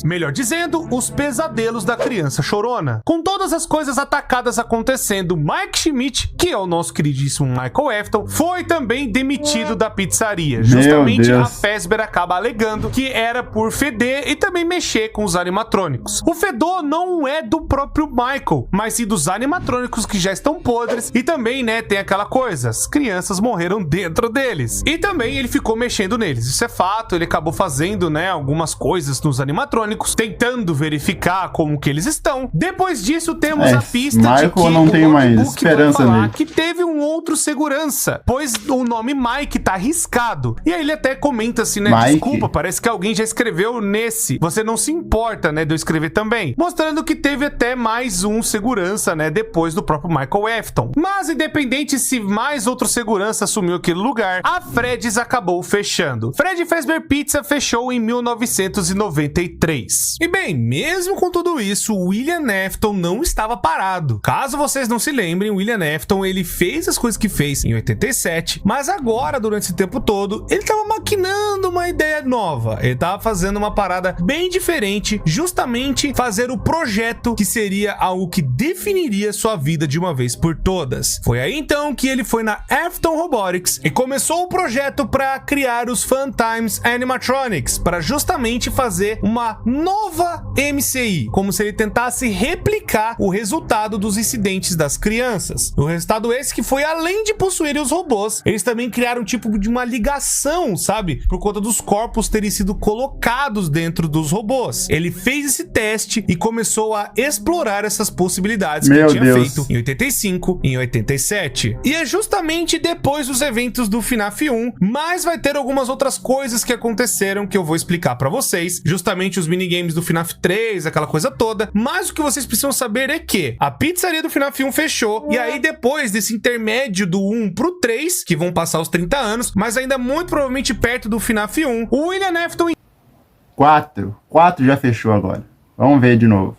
Melhor dizendo, os pesadelos da criança chorona. Com todas as coisas atacadas acontecendo, Mike Schmidt, que é o nosso queridíssimo Michael Afton, foi também demitido da pizzaria. Justamente a Fazbear acaba alegando que era por feder e também mexer com os animatrônicos. O fedor não é do próprio Michael, mas sim dos animatrônicos que já estão podres, e também, né, tem aquela coisa, as crianças morreram dentro deles. E também ele ficou mexendo neles, isso é fato, ele acabou fazendo, né, algumas coisas nos animatrônicos, tentando verificar como que eles estão. Depois disso, temos a pista Michael de que não tem mais esperança nele. Que teve um outro segurança, pois o nome Mike tá arriscado. E aí ele até comenta assim, né, Mike? Desculpa, parece que alguém já escreveu nesse. Você não se importa, né, de eu escrever também. Mostrando que teve até mais um segurança, né, depois do próprio Michael Afton. Mas independente se mais outro segurança assumiu aquele lugar, a Fred's acabou fechando. Fred Fazbear Pizza fechou em 1993. E bem, mesmo com tudo isso, o William Afton não estava parado. Caso vocês não se lembrem, o William Afton, ele fez as coisas que fez em 87, mas agora, durante esse tempo todo, ele estava maquinando uma ideia nova. Ele estava fazendo uma parada bem diferente, justamente fazer o projeto que seria algo que definiria sua vida de uma vez por todas. Foi aí então que ele foi na Afton Robotics e começou o projeto para criar os Funtimes Animatronics, para justamente fazer uma nova MCI, como se ele tentasse replicar o resultado dos incidentes das crianças. O resultado esse que foi, além de possuírem os robôs, eles também criaram um tipo de uma ligação, sabe? Por conta dos corpos terem sido colocados dentro dos robôs. Ele fez esse teste e começou a explorar essas possibilidades que ele tinha feito em 85, em 87. E é justamente depois dos eventos do FNAF 1, mas vai ter algumas outras coisas que aconteceram que eu vou explicar pra vocês. Justamente os minigames do FNAF 3, aquela coisa toda. Mas o que vocês precisam saber é que a pizzaria do FNAF 1 fechou. E aí depois desse intermédio do 1 pro 3, que vão passar os 30 anos, mas ainda muito provavelmente perto do FNAF 1, o William Afton... 4 já fechou agora. Vamos ver de novo.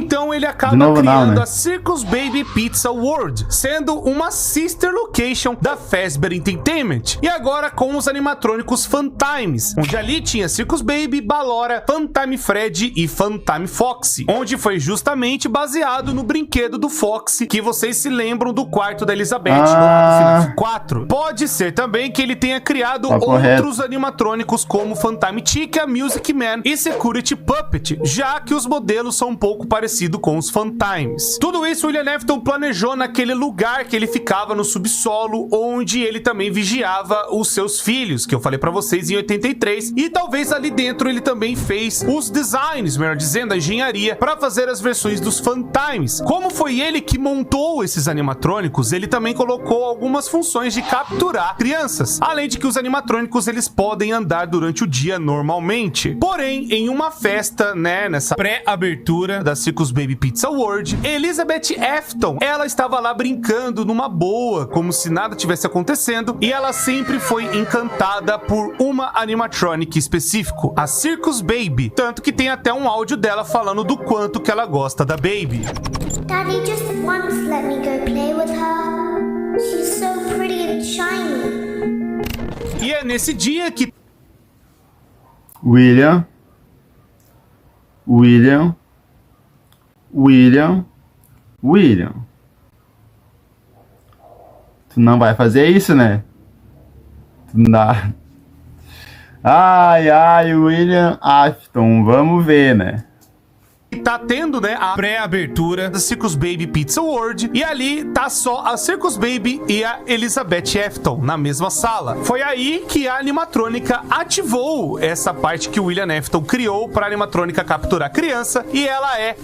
Então ele acaba criando a Circus Baby Pizza World, sendo uma sister location da Fazbear Entertainment. E agora com os animatrônicos Funtimes, onde ali tinha Circus Baby, Ballora, Funtime Fred e Funtime Foxy, onde foi justamente baseado no brinquedo do Foxy, que vocês se lembram do quarto da Elizabeth lá do FNAF 4. Pode ser também que ele tenha criado outros animatrônicos como Funtime Chica, Music Man e Security Puppet, já que os modelos são um pouco parecidos com com os Phantimes. Tudo isso William Afton planejou naquele lugar que ele ficava no subsolo, onde ele também vigiava os seus filhos, que eu falei pra vocês em 83, e talvez ali dentro ele também fez os designs, melhor dizendo, a engenharia, para fazer as versões dos Phantimes. Como foi ele que montou esses animatrônicos, ele também colocou algumas funções de capturar crianças, além de que os animatrônicos eles podem andar durante o dia normalmente. Porém, em uma festa, né, nessa pré-abertura da Circus Baby Pizza World, Elizabeth Afton, ela estava lá brincando numa boa, como se nada tivesse acontecendo, e ela sempre foi encantada por uma animatronic específico, a Circus Baby, tanto que tem até um áudio dela falando do quanto que ela gosta da Baby. Daddy, just once let me go play with her. She's so pretty and shiny. E é nesse dia que William, tu não vai fazer isso, né? Tu não dá. Ai, William Afton, vamos ver, né? tá tendo, né, a pré-abertura da Circus Baby Pizza World, e ali tá só a Circus Baby e a Elizabeth Afton na mesma sala. Foi aí que a animatrônica ativou essa parte que o William Afton criou para a animatrônica capturar a criança, e ela é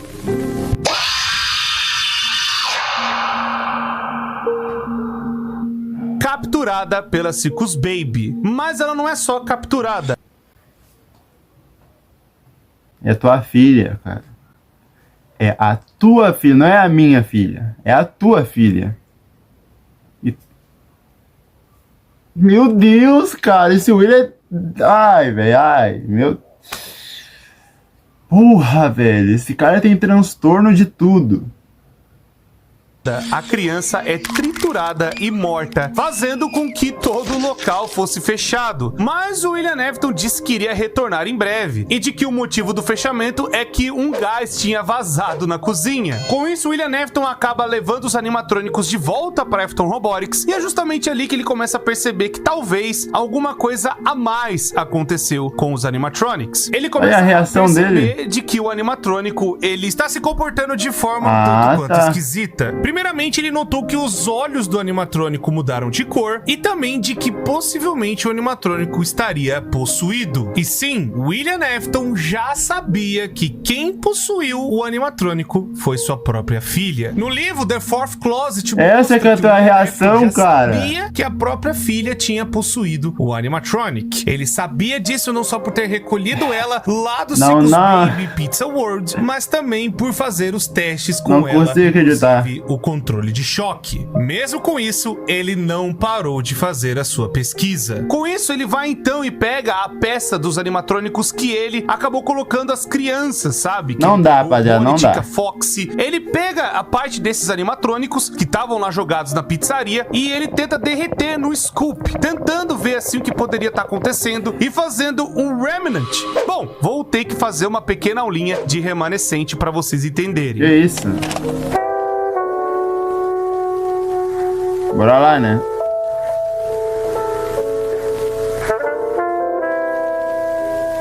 capturada pela Circus Baby. Mas ela não é só capturada. É tua filha, cara. É a tua filha, não é a minha filha. É a tua filha. E... Meu Deus, cara, esse William... Ai, velho, ai, meu... Porra, velho, esse cara tem transtorno de tudo. A criança é triturada e morta, fazendo com que todo o local fosse fechado. Mas o William Afton disse que iria retornar em breve, e de que o motivo do fechamento é que um gás tinha vazado na cozinha. Com isso, o William Afton acaba levando os animatrônicos de volta para Afton Robotics, e é justamente ali que ele começa a perceber que talvez alguma coisa a mais aconteceu com os animatronics. Ele começa a reação perceber de que o animatrônico ele está se comportando de forma um tanto quanto esquisita. Primeiramente, ele notou que os olhos do animatrônico mudaram de cor e também de que possivelmente o animatrônico estaria possuído. E sim, William Afton já sabia que quem possuiu o animatrônico foi sua própria filha. No livro The Fourth Closet, essa que é a tua reação, cara. Ele sabia que a própria filha tinha possuído o animatronic. Ele sabia disso não só por ter recolhido ela lá do Circus Baby Pizza World, mas também por fazer os testes com ela. Não consigo acreditar. O controle de choque. Mesmo com isso, ele não parou de fazer a sua pesquisa. Com isso, ele vai então e pega a peça dos animatrônicos que ele acabou colocando as crianças, sabe? Não dá, rapaziada, não dá. Foxy. Ele pega a parte desses animatrônicos que estavam lá jogados na pizzaria e ele tenta derreter no scoop, tentando ver assim o que poderia estar acontecendo e fazendo um remnant. Bom, vou ter que fazer uma pequena aulinha de remanescente para vocês entenderem. Que isso? Bora lá, né?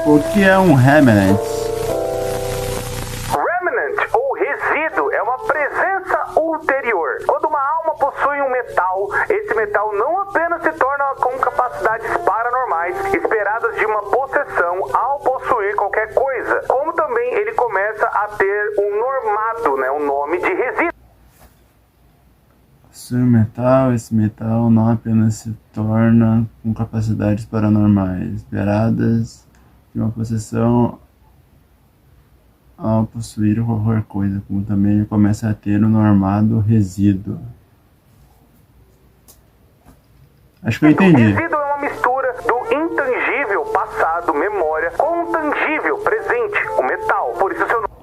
O que é um remnant? Remnant, ou resíduo, é uma presença ulterior. Quando uma alma possui um metal, esse metal não apenas se torna com capacidades paranormais esperadas de uma possessão ao possuir qualquer coisa, como também ele começa a ter um normado, né, um nome de resíduo. Esse metal não apenas se torna com capacidades paranormais esperadas de uma possessão ao possuir qualquer coisa, como também ele começa a ter um normado resíduo. Acho que eu entendi. O resíduo é uma mistura do intangível passado, memória, com o tangível presente, o metal. Por isso seu nome.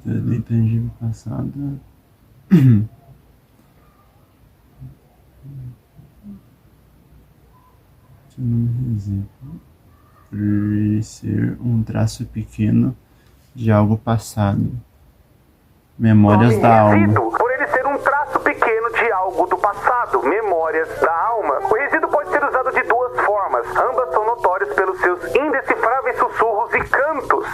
Do intangível passado. Por ser um traço pequeno de algo passado. Memórias da alma. Por ele ser um traço pequeno de algo do passado, memórias da alma. O resíduo pode ser usado de duas formas. Ambas são notórias pelos seus indecifráveis sussurros e cantos.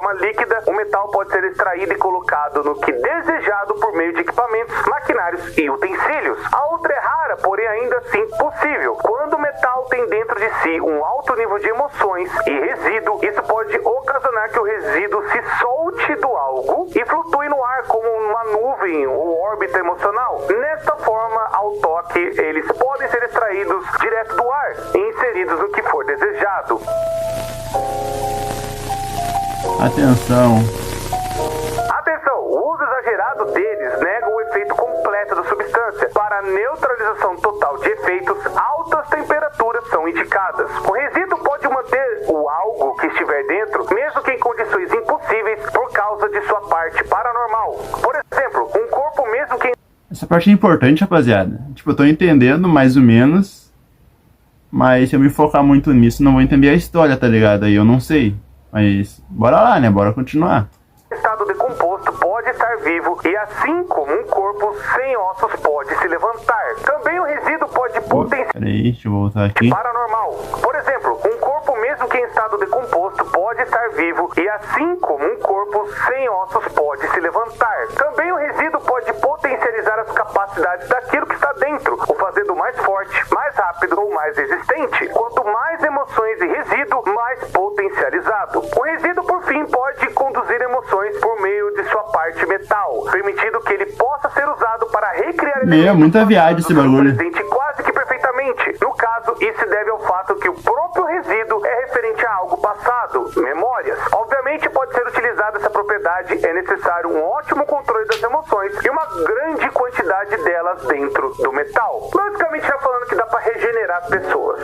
forma líquida, o metal pode ser extraído e colocado no que desejado por meio de equipamentos, maquinários e utensílios. A outra é rara, porém ainda assim possível. Quando o metal tem dentro de si um alto nível de emoções e resíduo, isso pode ocasionar que o resíduo se solte do algo e flutue no ar como uma nuvem ou órbita emocional. Nesta forma, ao toque, eles podem ser extraídos direto do ar e inseridos no que for desejado. Atenção, o uso exagerado deles nega o efeito completo da substância. Para a neutralização total de efeitos, altas temperaturas são indicadas. O resíduo pode manter o algo que estiver dentro, mesmo que em condições impossíveis por causa de sua parte paranormal. Por exemplo, um corpo mesmo que... Essa parte é importante, rapaziada. Tipo, eu tô entendendo mais ou menos, mas se eu me focar muito nisso, não vou entender a história, tá ligado? Aí eu não sei. Mas bora lá, né? Bora continuar. Estado decomposto pode estar vivo e assim como um corpo sem ossos pode se levantar. Também o resíduo pode potenciar... Peraí, deixa eu voltar aqui. Paranormal. Por exemplo, um corpo mesmo que em estado decomposto pode estar vivo e assim como um corpo sem ossos pode se levantar. Também o resíduo pode potencializar as capacidades daquilo que está dentro, o fazendo mais forte, mais rápido ou mais resistente. Quanto mais emoções e resíduo, mais potencializado. O resíduo, por fim, pode conduzir emoções por meio de sua parte metal, permitindo que ele possa ser usado para recriar muita viagem esse bagulho. presente quase que perfeitamente. No caso, isso se deve ao fato que o próprio resíduo é referente a algo passado, memórias. Obviamente pode ser utilizada essa propriedade, é necessário um ótimo controle das emoções e uma grande quantidade delas dentro do metal. Basicamente já falando que dá para regenerar as pessoas.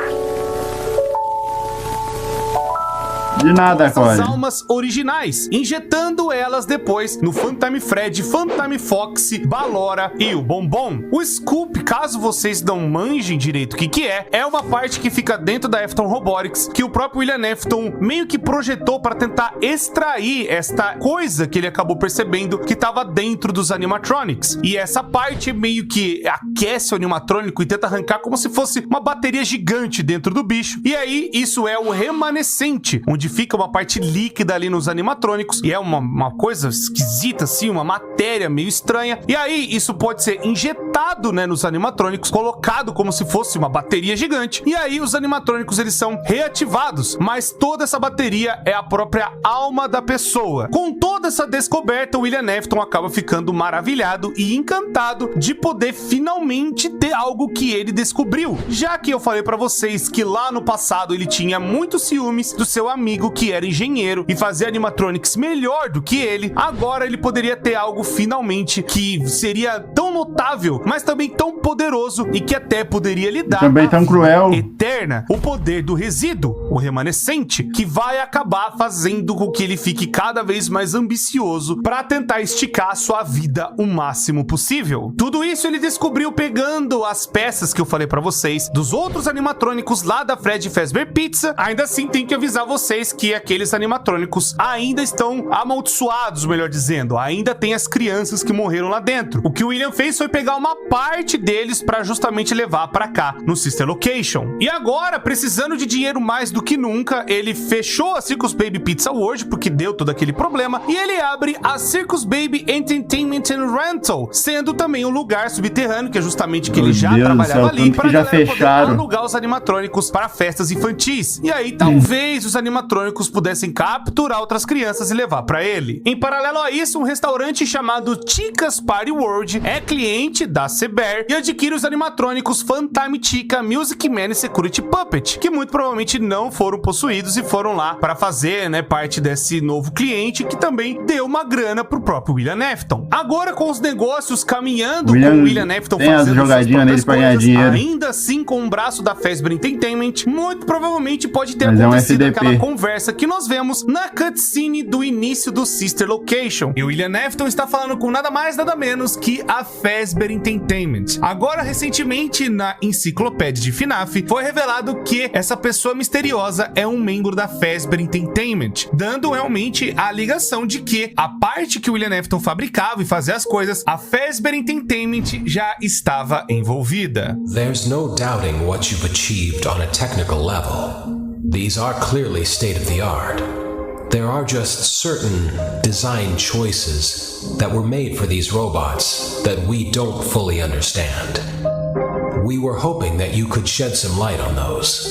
De nada, as almas originais, injetando elas depois no Funtime Fred, Funtime Fox, Ballora e o Bombom. O Scoop, caso vocês não manjem direito o que é uma parte que fica dentro da Afton Robotics, que o próprio William Afton meio que projetou para tentar extrair esta coisa que ele acabou percebendo que estava dentro dos animatronics. E essa parte meio que aquece o animatrônico e tenta arrancar como se fosse uma bateria gigante dentro do bicho. E aí, isso é o remanescente, onde fica uma parte líquida ali nos animatrônicos, e é uma coisa esquisita assim, uma matéria meio estranha, e aí isso pode ser injetado, né, nos animatrônicos, colocado como se fosse uma bateria gigante, e aí os animatrônicos eles são reativados, mas toda essa bateria é a própria alma da pessoa. Com toda essa descoberta, o William Afton acaba ficando maravilhado e encantado de poder finalmente ter algo que ele descobriu, já que eu falei pra vocês que lá no passado ele tinha muitos ciúmes do seu amigo que era engenheiro e fazia animatronics melhor do que ele. Agora ele poderia ter algo finalmente que seria tão notável, mas também tão poderoso e que até poderia lhe dar também tão cruel eterna, o poder do resíduo, o remanescente, que vai acabar fazendo com que ele fique cada vez mais ambicioso para tentar esticar a sua vida o máximo possível. Tudo isso ele descobriu pegando as peças que eu falei para vocês dos outros animatrônicos lá da Fred Fazbear Pizza. Ainda assim, tem que avisar vocês que aqueles animatrônicos ainda estão amaldiçoados, melhor dizendo, ainda tem as crianças que morreram lá dentro. O que o William fez foi pegar uma parte deles para justamente levar para cá no Sister Location. E agora, precisando de dinheiro mais do que nunca, ele fechou a Circus Baby Pizza World porque deu todo aquele problema, e ele abre a Circus Baby Entertainment and Rental, sendo também um lugar subterrâneo, que é justamente que ele já trabalhava ali, para já poder alugar os animatrônicos para festas infantis. E aí talvez os animatrônicos pudessem capturar outras crianças e levar para ele. Em paralelo a isso, um restaurante chamado Chica's Party World é cliente da Cebear e adquire os animatrônicos Funtime Chica, Music Man e Security Puppet, que muito provavelmente não foram possuídos e foram lá para fazer, né, parte desse novo cliente, que também deu uma grana pro próprio William Afton. Agora, com os negócios caminhando, com o William Afton fazendo jogadinha nele pra ganhar dinheiro, ainda assim com o braço da Fazbear Entertainment, muito provavelmente pode ter acontecido aquela conversa que nós vemos na cutscene do início do Sister Location. E o William Afton está falando com nada mais, nada menos que a Fazbear Entertainment. Agora, recentemente, na enciclopédia de FNAF, foi revelado que essa pessoa misteriosa é um membro da Fazbear Entertainment, dando realmente a ligação de que a parte que o William Afton fabricava e fazia as coisas, a Fazbear Entertainment já estava envolvida. There's no doubting what you've achieved on a technical level. These are clearly state-of-the-art. There are just certain design choices that were made for these robots that we don't fully understand. We were hoping that you could shed some light on those.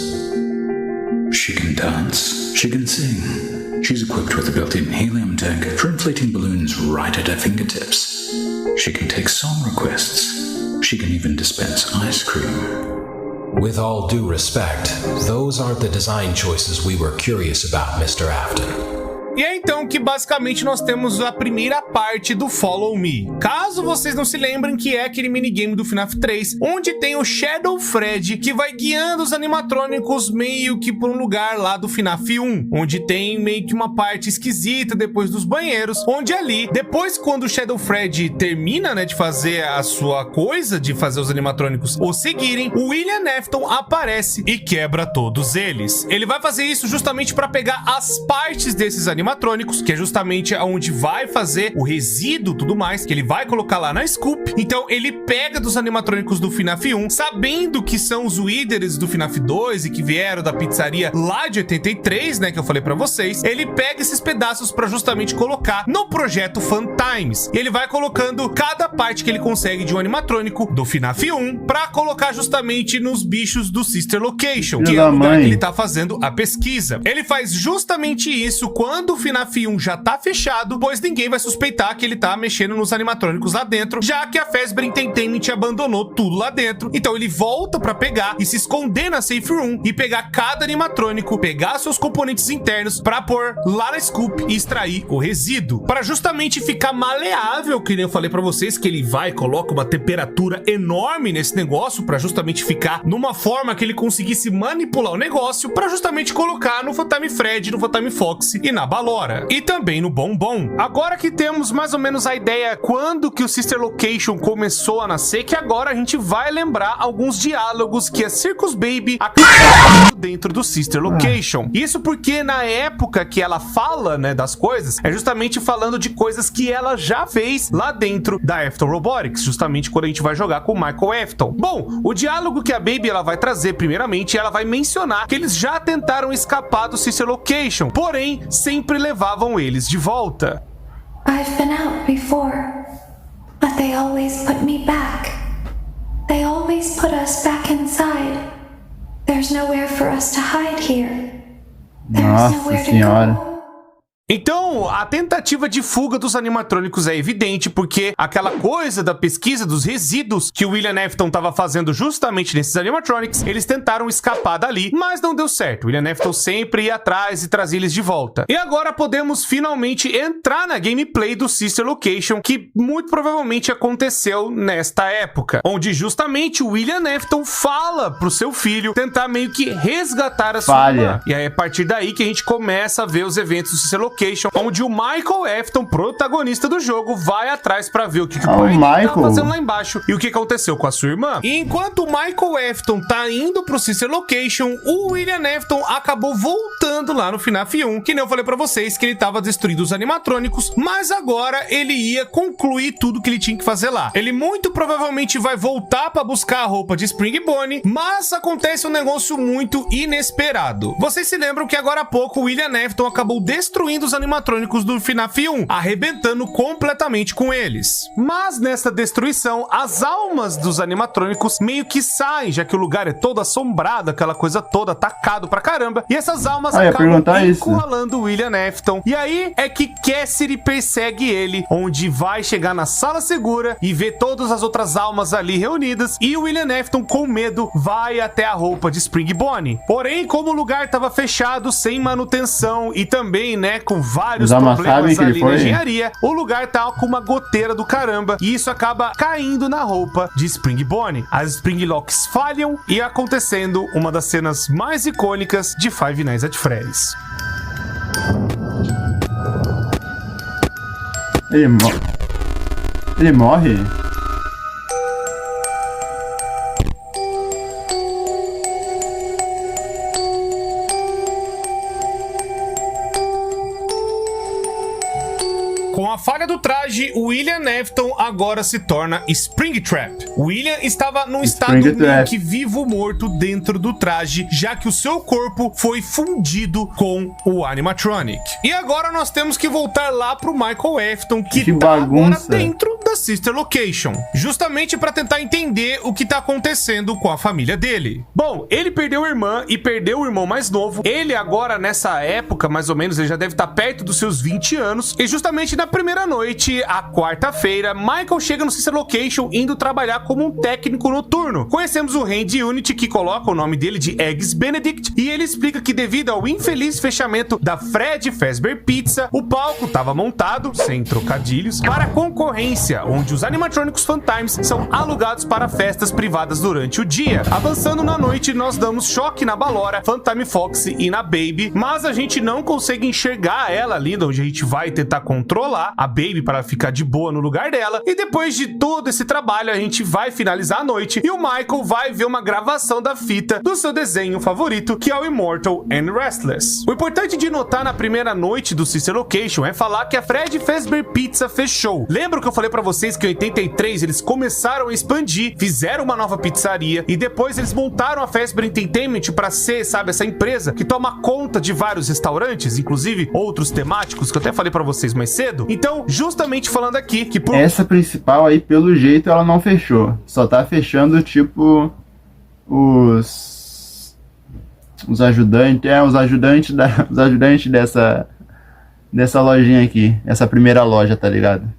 She can dance. She can sing. She's equipped with a built-in helium tank for inflating balloons right at her fingertips. She can take song requests. She can even dispense ice cream. With all due respect, those aren't the design choices we were curious about, Mr. Afton. E é então que basicamente nós temos a primeira parte do Follow Me. Caso vocês não se lembrem, que é aquele minigame do FNAF 3, onde tem o Shadow Fred, que vai guiando os animatrônicos meio que por um lugar lá do FNAF 1, onde tem meio que uma parte esquisita depois dos banheiros, onde ali, depois quando o Shadow Fred termina, né, de fazer a sua coisa, de fazer os animatrônicos o seguirem, o William Afton aparece e quebra todos eles. Ele vai fazer isso justamente para pegar as partes desses animatrônicos, que é justamente onde vai fazer o resíduo e tudo mais, que ele vai colocar lá na Scoop. Então ele pega dos animatrônicos do FNAF 1, sabendo que são os líderes do FNAF 2 e que vieram da pizzaria lá de 83, né, que eu falei pra vocês. Ele pega esses pedaços pra justamente colocar no projeto Fun Times. E ele vai colocando cada parte que ele consegue de um animatrônico do FNAF 1 pra colocar justamente nos bichos do Sister Location, que é o lugar que ele tá fazendo a pesquisa. Ele faz justamente isso quando o FNAF 1 já tá fechado, pois ninguém vai suspeitar que ele tá mexendo nos animatrônicos lá dentro, já que a Fazbear Entertainment abandonou tudo lá dentro. Então ele volta pra pegar e se esconder na Safe Room e pegar cada animatrônico, pegar seus componentes internos pra pôr lá na Scoop e extrair o resíduo, para justamente ficar maleável, que nem eu falei pra vocês, que ele vai e coloca uma temperatura enorme nesse negócio pra justamente ficar numa forma que ele conseguisse manipular o negócio, pra justamente colocar no Funtime Fred, no Funtime Fox e na Balora, e também no Bombom. Agora que temos mais ou menos a ideia quando que o Sister Location começou a nascer, que agora a gente vai lembrar alguns diálogos que a Circus Baby acabou dentro do Sister Location. Isso porque na época que ela fala, né, das coisas, é justamente falando de coisas que ela já fez lá dentro da Afton Robotics, justamente quando a gente vai jogar com o Michael Afton. Bom, o diálogo que a Baby ela vai trazer primeiramente, ela vai mencionar que eles já tentaram escapar do Sister Location, porém sempre levavam eles de volta. I've been out before, but they always put me back. They always put us back inside. There's nowhere for us to hide here. There's nowhere to go. Então, a tentativa de fuga dos animatrônicos é evidente, porque aquela coisa da pesquisa dos resíduos que o William Afton estava fazendo justamente nesses animatronics, eles tentaram escapar dali, mas não deu certo. O William Afton sempre ia atrás e trazia eles de volta. E agora podemos finalmente entrar na gameplay do Sister Location, que muito provavelmente aconteceu nesta época, onde justamente o William Afton fala pro seu filho tentar meio que resgatar a sua irmã. E aí, a partir daí que a gente começa a ver os eventos do Sister Location, onde o Michael Afton, protagonista do jogo, vai atrás pra ver o que o pai tá fazendo lá embaixo e o que aconteceu com a sua irmã. E enquanto o Michael Afton tá indo pro Sister Location, o William Afton acabou voltando lá no FNAF 1, que nem eu falei pra vocês que ele tava destruindo os animatrônicos, mas agora ele ia concluir tudo que ele tinha que fazer lá. Ele muito provavelmente vai voltar pra buscar a roupa de Spring Bonnie, mas acontece um negócio muito inesperado. Vocês se lembram que agora há pouco o William Afton acabou destruindo os animatrônicos do FNAF 1, arrebentando completamente com eles. Mas nessa destruição, as almas dos animatrônicos meio que saem, já que o lugar é todo assombrado, aquela coisa toda, atacado pra caramba, e essas almas acabam encurralando o William Afton. E aí é que Cassidy persegue ele, onde vai chegar na sala segura e vê todas as outras almas ali reunidas, e o William Afton, com medo, vai até a roupa de Spring Bonnie. Porém, como o lugar estava fechado, sem manutenção e também, né, com vários problemas ali na engenharia, o lugar tá com uma goteira do caramba, e isso acaba caindo na roupa de Spring Bonnie. As Spring Locks falham e acontecendo uma das cenas mais icônicas de Five Nights at Freddy's. Ele morre? Com Com a falha do traje, William Afton agora se torna Springtrap. William estava num estado meio que vivo-morto dentro do traje, já que o seu corpo foi fundido com o animatronic. E agora nós temos que voltar lá pro Michael Afton, que tá agora dentro da Sister Location, justamente para tentar entender o que tá acontecendo com a família dele. Bom, ele perdeu a irmã e perdeu o irmão mais novo. Ele agora, nessa época, mais ou menos, ele já deve estar perto dos seus 20 anos. E justamente na primeira noite, a quarta-feira, Michael chega no Sister Location indo trabalhar como um técnico noturno. Conhecemos o Randy Unity, que coloca o nome dele de Eggs Benedict, e ele explica que devido ao infeliz fechamento da Fred Fazbear Pizza, o palco estava montado, sem trocadilhos, para concorrência, onde os animatrônicos Fantimes são alugados para festas privadas durante o dia. Avançando na noite, nós damos choque na Ballora, Funtime Foxy e na Baby, mas a gente não consegue enxergar ela ali, onde a gente vai tentar controlar a Baby para ficar de boa no lugar dela. E depois de todo esse trabalho, a gente vai finalizar a noite e o Michael vai ver uma gravação da fita do seu desenho favorito, que é o Immortal and Restless. O importante de notar na primeira noite do Sister Location é falar que a Fred Fazbear Pizza fechou. Lembra que eu falei pra vocês que em 83 eles começaram a expandir, fizeram uma nova pizzaria e depois eles montaram a Fazbear Entertainment para ser, sabe, essa empresa que toma conta de vários restaurantes, inclusive outros temáticos que eu até falei pra vocês mais cedo. Então, justamente falando aqui que por... Essa principal aí, pelo jeito, ela não fechou. Só tá fechando, tipo, os ajudantes, os ajudantes dessa lojinha aqui, essa primeira loja, tá ligado?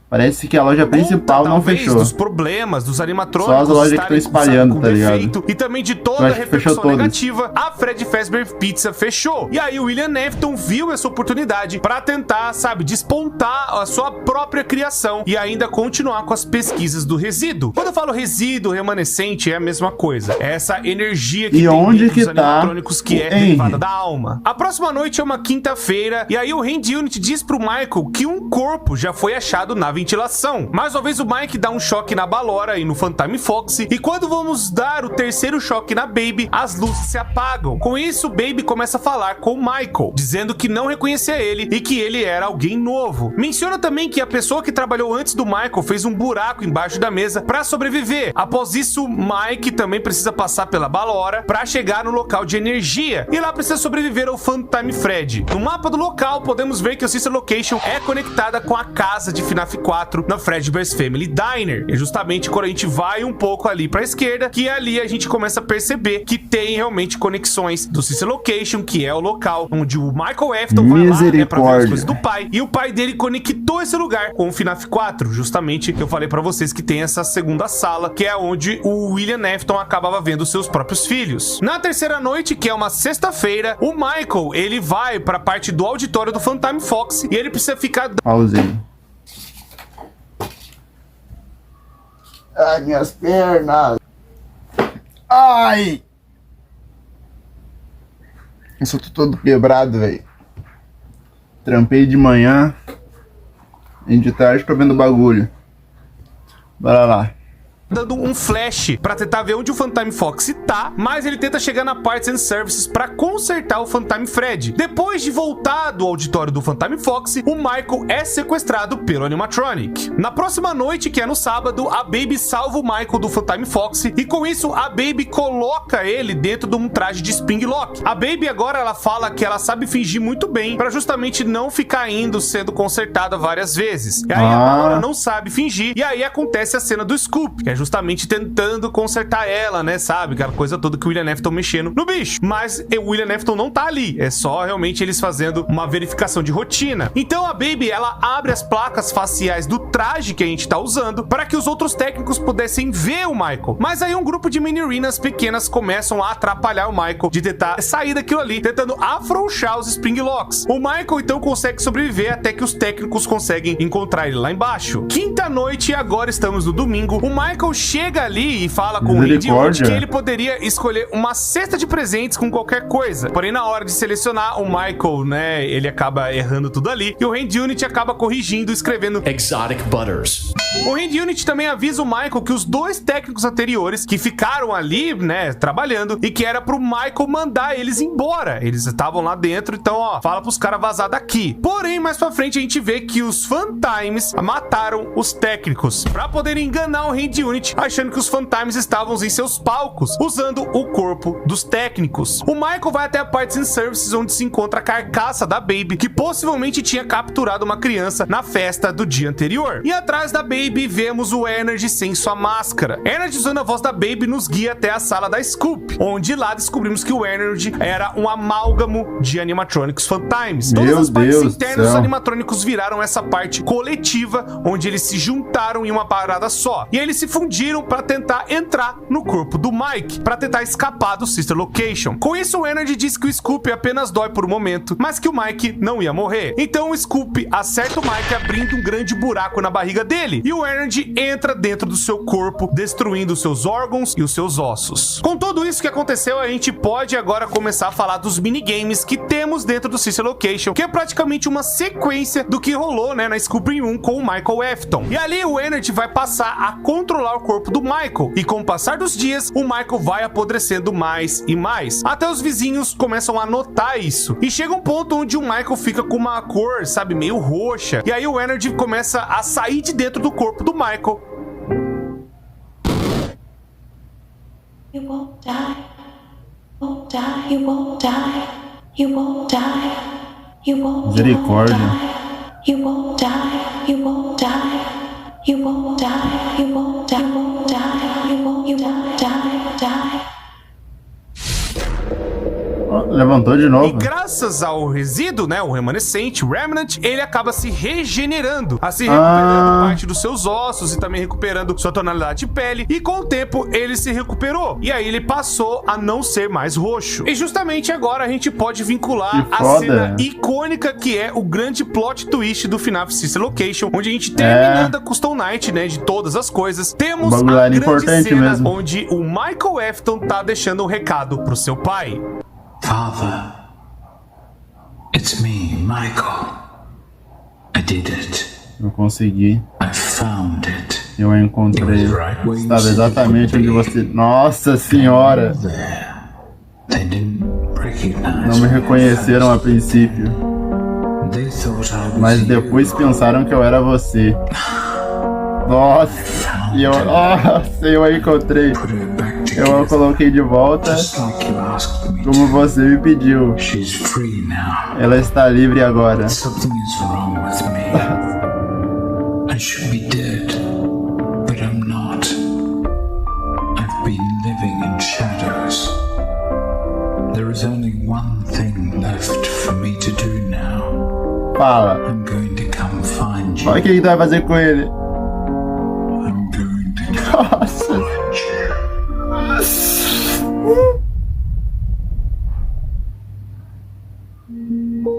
Parece que a loja principal não fechou. Dos problemas, dos animatrônicos. Só as lojas que estão espalhando, tá ligado? E também de toda a repercussão negativa, a Fred Fazbear Pizza fechou. E aí o William Afton viu essa oportunidade pra tentar, sabe, despontar a sua própria criação e ainda continuar com as pesquisas do resíduo. Quando eu falo resíduo, remanescente, é a mesma coisa. É essa energia que tem dentro dos animatrônicos que é derivada da alma. A próxima noite é uma quinta-feira e aí o Randy Unity diz pro Michael que um corpo já foi achado na ventilação. Mais uma vez o Mike dá um choque na Ballora e no Funtime Foxy, e quando vamos dar o terceiro choque na Baby, as luzes se apagam. Com isso, Baby começa a falar com o Michael, dizendo que não reconhecia ele e que ele era alguém novo. Menciona também que a pessoa que trabalhou antes do Michael fez um buraco embaixo da mesa para sobreviver. Após isso, Mike também precisa passar pela Ballora para chegar no local de energia, e lá precisa sobreviver ao Funtime Fred. No mapa do local, podemos ver que o Sister Location é conectada com a casa de FNAF 4 na Fredbear's Family Diner. E justamente quando a gente vai um pouco ali pra esquerda, que ali a gente começa a perceber que tem realmente conexões do Sister Location, que é o local onde o Michael Afton vai lá, né, pra ver as coisas do pai. E o pai dele conectou esse lugar com o FNAF 4. Justamente eu falei pra vocês que tem essa segunda sala, que é onde o William Afton acabava vendo seus próprios filhos. Na terceira noite, que é uma sexta-feira, o Michael, ele vai pra parte do auditório do Funtime Fox e ele precisa ficar... Pausei. Ai, minhas pernas. Ai! Eu tô todo quebrado, velho. Trampei de manhã e de tarde tô vendo bagulho. Bora lá. Dando um flash pra tentar ver onde o Funtime Fox tá, mas ele tenta chegar na Parts and Services pra consertar o Funtime Fred. Depois de voltar do auditório do Funtime Fox, o Michael é sequestrado pelo animatronic. Na próxima noite, que é no sábado, a Baby salva o Michael do Funtime Fox e com isso a Baby coloca ele dentro de um traje de Spring Lock. A Baby agora ela fala que ela sabe fingir muito bem pra justamente não ficar sendo consertada várias vezes. E aí a Ballora não sabe fingir e aí acontece a cena do Scoop, que é justamente tentando consertar ela, né, sabe? Aquela coisa toda que o William Afton mexendo no bicho. Mas o William Afton não tá ali. É só realmente eles fazendo uma verificação de rotina. Então a Baby, ela abre as placas faciais do traje que a gente tá usando para que os outros técnicos pudessem ver o Michael. Mas aí um grupo de mini-rinas pequenas começam a atrapalhar o Michael de tentar sair daquilo ali, tentando afrouxar os Spring Locks. O Michael então consegue sobreviver até que os técnicos conseguem encontrar ele lá embaixo. Quinta noite e agora estamos no domingo. O Michael chega ali e fala com o Randy Unity que ele poderia escolher uma cesta de presentes com qualquer coisa. Porém, na hora de selecionar, o Michael, né, ele acaba errando tudo ali e o Randy Unity acaba corrigindo, escrevendo Exotic Butters. O Hand Unit também avisa o Michael que os 2 técnicos anteriores que ficaram ali, né, trabalhando, e que era pro Michael mandar eles embora. Eles estavam lá dentro, então, ó, fala pros caras vazar daqui. Porém, mais pra frente a gente vê que os Phantimes mataram os técnicos pra poder enganar o Hand Unit, achando que os Phantimes estavam em seus palcos, usando o corpo dos técnicos. O Michael vai até a Parts and Services, onde se encontra a carcaça da Baby, que possivelmente tinha capturado uma criança na festa do dia anterior. E atrás da Baby vemos o Energy sem sua máscara. Energy, usando a voz da Baby, nos guia até a sala da Scoop, onde lá descobrimos que o Energy era um amálgamo de animatrônicos Phantimes. Todas as partes internas dos animatrônicos viraram essa parte coletiva, onde eles se juntaram em uma parada só. E eles se fundiram para tentar entrar no corpo do Mike, para tentar escapar do Sister Location. Com isso, o Energy diz que o Scoop apenas dói por um momento, mas que o Mike não ia morrer. Então o Scoop acerta o Mike, abrindo um grande buraco na barriga dele, e o Energy entra dentro do seu corpo, destruindo os seus órgãos e os seus ossos. Com tudo isso que aconteceu, a gente pode agora começar a falar dos minigames que temos dentro do Sister Location, que é praticamente uma sequência do que rolou, né, na Scoop 1 com o Michael Afton. E ali o Energy vai passar a controlar o corpo do Michael, e com o passar dos dias, o Michael vai apodrecendo mais e mais, até os vizinhos começam a notar isso. E chega um ponto onde o Michael fica com uma cor, sabe, meio roxa, e aí o Energy começa a sair de dentro do corpo do Michael. You won't die. Won't die. You won't die. You won't die. You won't Misericórdia. die. You won't die. You won't die. You won't die. You won't die. You won't die. You won't die. Levantou de novo. E graças ao resíduo, né, o remanescente, o Remnant, ele acaba se regenerando, assim, recuperando parte dos seus ossos e também recuperando sua tonalidade de pele. E com o tempo, ele se recuperou. E aí ele passou a não ser mais roxo. E justamente agora a gente pode vincular a cena icônica que é o grande plot twist do FNAF Sister Location, onde a gente terminando a Custom Night, né, de todas as coisas, temos a grande cena mesmo, onde o Michael Afton tá deixando um recado pro seu pai. Father, it's me, Michael. I did it. Eu consegui. I found it. Eu a encontrei. Estava exatamente onde você... Nossa Senhora! They didn't recognize Não me reconheceram a princípio. They thought I was Mas depois pensaram que eu era você. Nossa! E eu... Nossa, eu a encontrei. Eu a coloquei de volta, como você me pediu. Ela está livre agora. Something is wrong with me. I should be dead, but I'm not. I've been living in shadows. There is only one thing left for me to do now. Fala. I'm going to come find you. Olha o que tu vai fazer com ele. I'm going to come find you.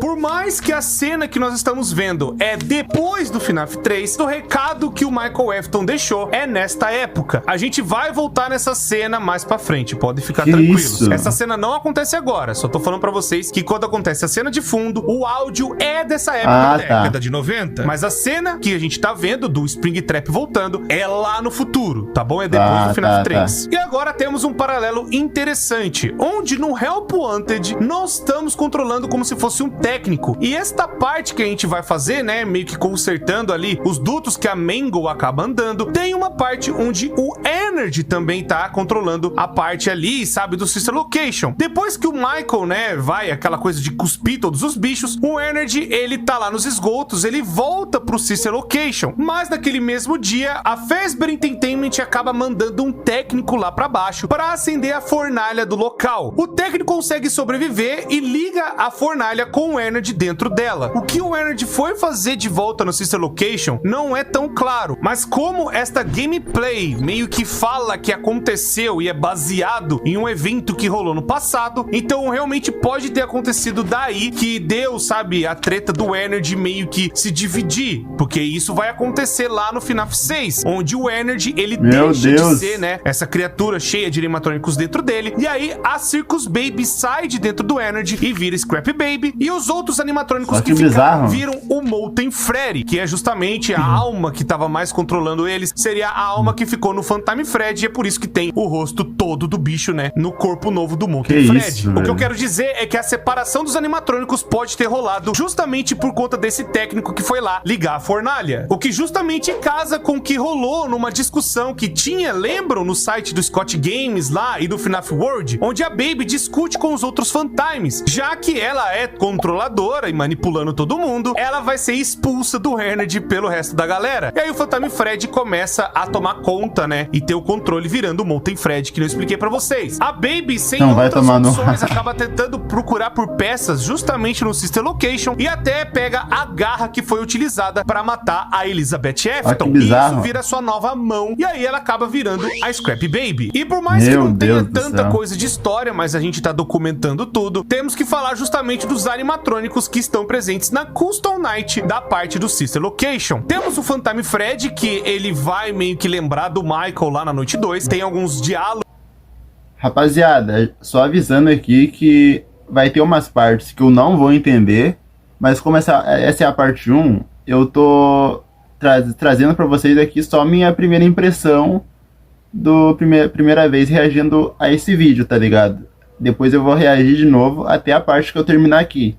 Por mais que a cena que nós estamos vendo é depois do FNAF 3, o recado que o Michael Afton deixou é nesta época. A gente vai voltar nessa cena mais pra frente, podem ficar tranquilos. Isso? Essa cena não acontece agora, só tô falando pra vocês que quando acontece a cena de fundo, o áudio é dessa época, década de 90. Mas a cena que a gente tá vendo do Springtrap voltando é lá no futuro, tá bom? É depois do FNAF 3. E agora temos um paralelo interessante, onde no Help Wanted nós estamos controlando como se fosse um técnico. E esta parte que a gente vai fazer, né, meio que consertando ali os dutos que a Mangle acaba andando, tem uma parte onde o Energy também tá controlando a parte ali, sabe, do Sister Location. Depois que o Michael, né, vai aquela coisa de cuspir todos os bichos, o Energy, ele tá lá nos esgotos, ele volta pro Sister Location. Mas naquele mesmo dia, a Fazbear Entertainment acaba mandando um técnico lá pra baixo para acender a fornalha do local. O técnico consegue sobreviver e liga a fornalha com o Energy dentro dela. O que o Energy foi fazer de volta no Sister Location não é tão claro, mas como esta gameplay meio que fala que aconteceu e é baseado em um evento que rolou no passado, então realmente pode ter acontecido daí que deu, sabe, a treta do Energy meio que se dividir, porque isso vai acontecer lá no FNAF 6, onde o Energy, ele deixa de ser, né, essa criatura cheia de animatrônicos dentro dele. E aí a Circus Baby sai de dentro do Energy e vira Scrap Baby. E os outros animatrônicos que ficaram viram o Molten Freddy, que é justamente a alma que tava mais controlando eles. Seria a alma que ficou no Phantom Freddy. E é por isso que tem o rosto todo do bicho, né, no corpo novo do Molten Freddy. O que eu quero dizer é que a separação dos animatrônicos pode ter rolado justamente por conta desse técnico que foi lá ligar a fornalha. O que justamente casa com o que rolou numa discussão que tinha, lembram, no site do Scott Games lá e do FNAF World, onde a Baby discute com os outros Phantoms. Já que ela é controladora e manipulando todo mundo, ela vai ser expulsa do Energy pelo resto da galera. E aí o Phantom Freddy começa a tomar conta, né, e ter o controle virando o Molten Freddy, que eu expliquei pra vocês. A Baby, sem outras opções, acaba tentando procurar por peças justamente no Sister Location e até pega a garra que foi utilizada para matar a Elizabeth Efton. E isso vira sua nova mão. E aí ela acaba virando a Scrap Baby. E por mais que não tenha tanta coisa de história, mas a gente tá documentando tudo, temos que falar justamente dos animatrônicos que estão presentes na Custom Night da parte do Sister Location. Temos o Phantom Freddy, que ele vai meio que lembrar do Michael lá na noite 2. Tem alguns diálogos. Rapaziada, só avisando aqui que vai ter umas partes que eu não vou entender, mas como essa é a parte 1, eu tô trazendo pra vocês aqui só minha primeira impressão do primeira vez reagindo a esse vídeo, tá ligado? Depois eu vou reagir de novo até a parte que eu terminar aqui.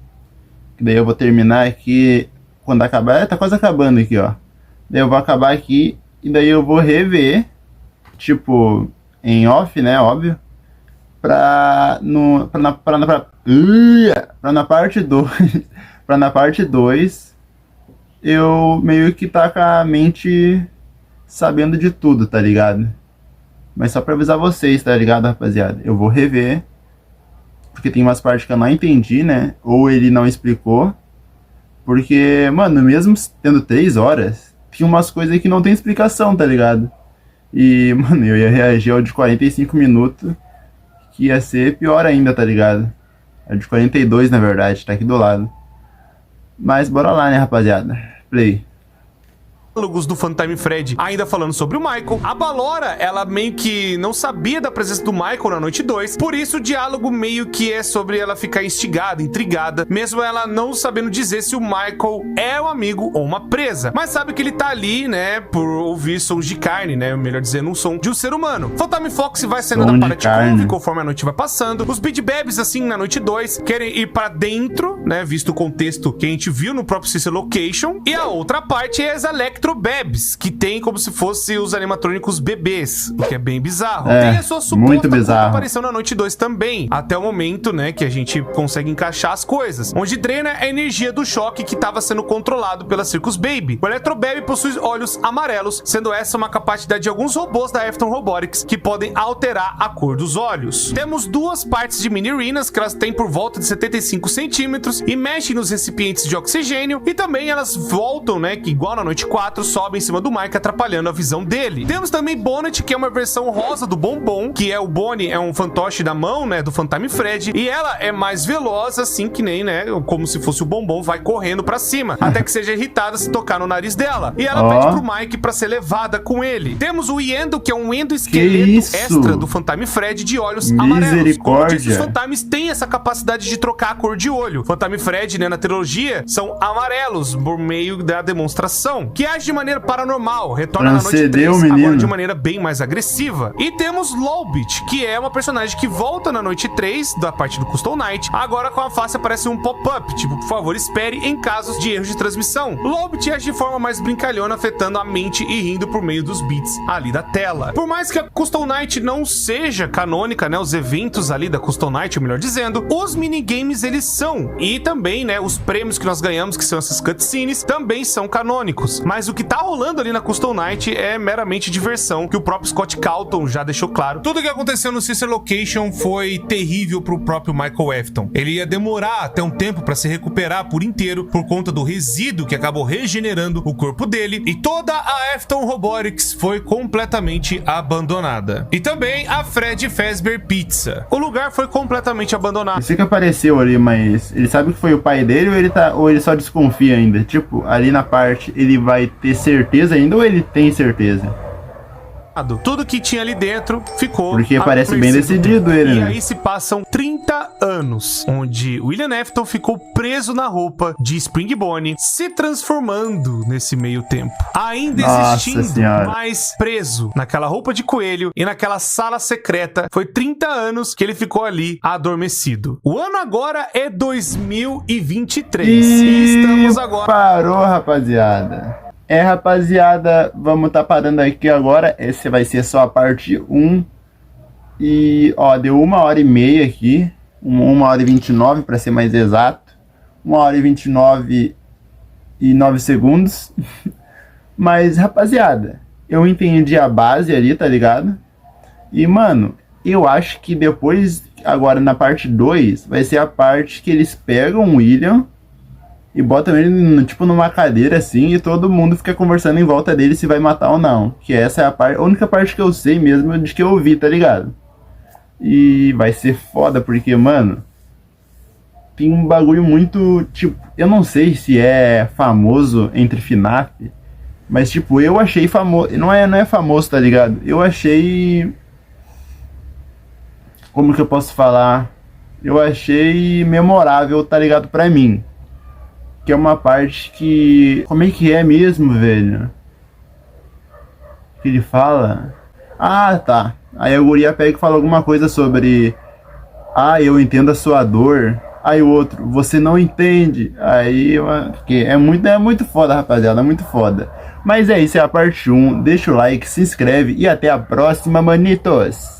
Daí eu vou terminar aqui quando acabar, tá quase acabando aqui, ó. Daí eu vou acabar aqui e daí eu vou rever, tipo, em off, né, óbvio, pra na parte 2 pra na parte 2 eu meio que tá com a mente sabendo de tudo, tá ligado? Mas só pra avisar vocês, tá ligado, rapaziada? Eu vou rever, porque tem umas partes que eu não entendi, né? Ou ele não explicou. Porque, mano, mesmo tendo 3 horas, tinha umas coisas que não tem explicação, tá ligado? E, mano, eu ia reagir ao de 45 minutos, que ia ser pior ainda, tá ligado? É de 42, na verdade, tá aqui do lado. Mas bora lá, né, rapaziada? Play. Do Phantom Freddy, ainda falando sobre o Michael. A Ballora, ela meio que não sabia da presença do Michael na noite 2, por isso o diálogo meio que é sobre ela ficar instigada, intrigada, mesmo ela não sabendo dizer se o Michael é um amigo ou uma presa, mas sabe que ele tá ali, né, por ouvir sons de carne, né, melhor dizendo, um som de um ser humano. Phantom Fox vai saindo da Paracticum conforme a noite vai passando. Os Beat Babes, assim, na noite 2, querem ir pra dentro, né, visto o contexto que a gente viu no próprio Sister Location, e a outra parte é as Electro Babes, que tem como se fosse os animatrônicos bebês, o que é bem bizarro. Tem a sua suposta aparição na noite 2 também, até o momento, né, que a gente consegue encaixar as coisas, onde drena a energia do choque que estava sendo controlado pela Circus Baby. O Electro Baby possui olhos amarelos, sendo essa uma capacidade de alguns robôs da Efton Robotics que podem alterar a cor dos olhos. Temos 2 partes de mini arenas, que elas têm por volta de 75 centímetros e mexem nos recipientes de oxigênio, e também elas voltam, né, que igual na noite 4, sobe em cima do Mike, atrapalhando a visão dele. Temos também Bonnet, que é uma versão rosa do Bombom, que é o Bonnie, é um fantoche da mão, né, do Phantom Freddy, e ela é mais veloz, assim que nem, né, como se fosse o Bombom, vai correndo pra cima, até que seja irritada se tocar no nariz dela. E ela pede pro Mike pra ser levada com ele. Temos o Yendo, que é um endoesqueleto extra do Phantom Freddy de olhos amarelos. Como disse, os Phantoms têm essa capacidade de trocar a cor de olho. Phantom Freddy, né, na trilogia, são amarelos por meio da demonstração, que age de maneira paranormal, retorna na noite 3, agora de maneira bem mais agressiva. E temos Lowbit, que é uma personagem que volta na noite 3, da parte do Custom Night, agora com a face aparece um pop-up, tipo, por favor, espere em casos de erros de transmissão. Lowbit age de forma mais brincalhona, afetando a mente e rindo por meio dos beats ali da tela. Por mais que a Custom Night não seja canônica, né, os eventos ali da Custom Night, melhor dizendo, os minigames eles são, e também, né, os prêmios que nós ganhamos, que são essas cutscenes, também são canônicos. Mas o que tá rolando ali na Custom Night é meramente diversão, que o próprio Scott Calton já deixou claro. Tudo que aconteceu no Sister Location foi terrível pro próprio Michael Efton. Ele ia demorar até um tempo para se recuperar por inteiro por conta do resíduo que acabou regenerando o corpo dele, e toda a Efton Robotics foi completamente abandonada. E também a Fred Fazbear Pizza. O lugar foi completamente abandonado. Esse que apareceu ali, mas ele sabe que foi o pai dele ou ele só desconfia ainda? Tipo, ali na parte ele vai ter certeza ainda ou ele tem certeza? Tudo que tinha ali dentro ficou... Porque parece bem decidido ele, E né? aí se passam 30 anos, onde William Afton ficou preso na roupa de Springbone, se transformando nesse meio tempo. Ainda existindo, mas preso naquela roupa de coelho e naquela sala secreta. Foi 30 anos que ele ficou ali adormecido. O ano agora é 2023. E estamos agora... Parou, rapaziada. Rapaziada, vamos tá parando aqui agora. Esse vai ser só a parte 1. E, ó, deu 1h30 aqui. 1h29 para ser mais exato. 1h29 e 9 segundos. Mas, rapaziada, eu entendi a base ali, tá ligado? E, mano, eu acho que depois, agora na parte 2, vai ser a parte que eles pegam o William e botam ele, tipo, numa cadeira assim, e todo mundo fica conversando em volta dele se vai matar ou não. Que essa é a única parte que eu sei mesmo de que eu vi, tá ligado? E vai ser foda, porque, mano, tem um bagulho muito, tipo, eu não sei se é famoso entre FNAF, mas, tipo, eu achei famoso, não é famoso, tá ligado? Eu achei, como que eu posso falar? Eu achei memorável, tá ligado, pra mim. Que é uma parte que... Como é que é mesmo, velho? Que ele fala... Ah, tá. Aí a guria pega e fala alguma coisa sobre... Ah, eu entendo a sua dor. Aí o outro, você não entende. Aí, é muito foda, rapaziada. É muito foda. Mas é isso, é a parte 1. Deixa o like, se inscreve e até a próxima, manitos.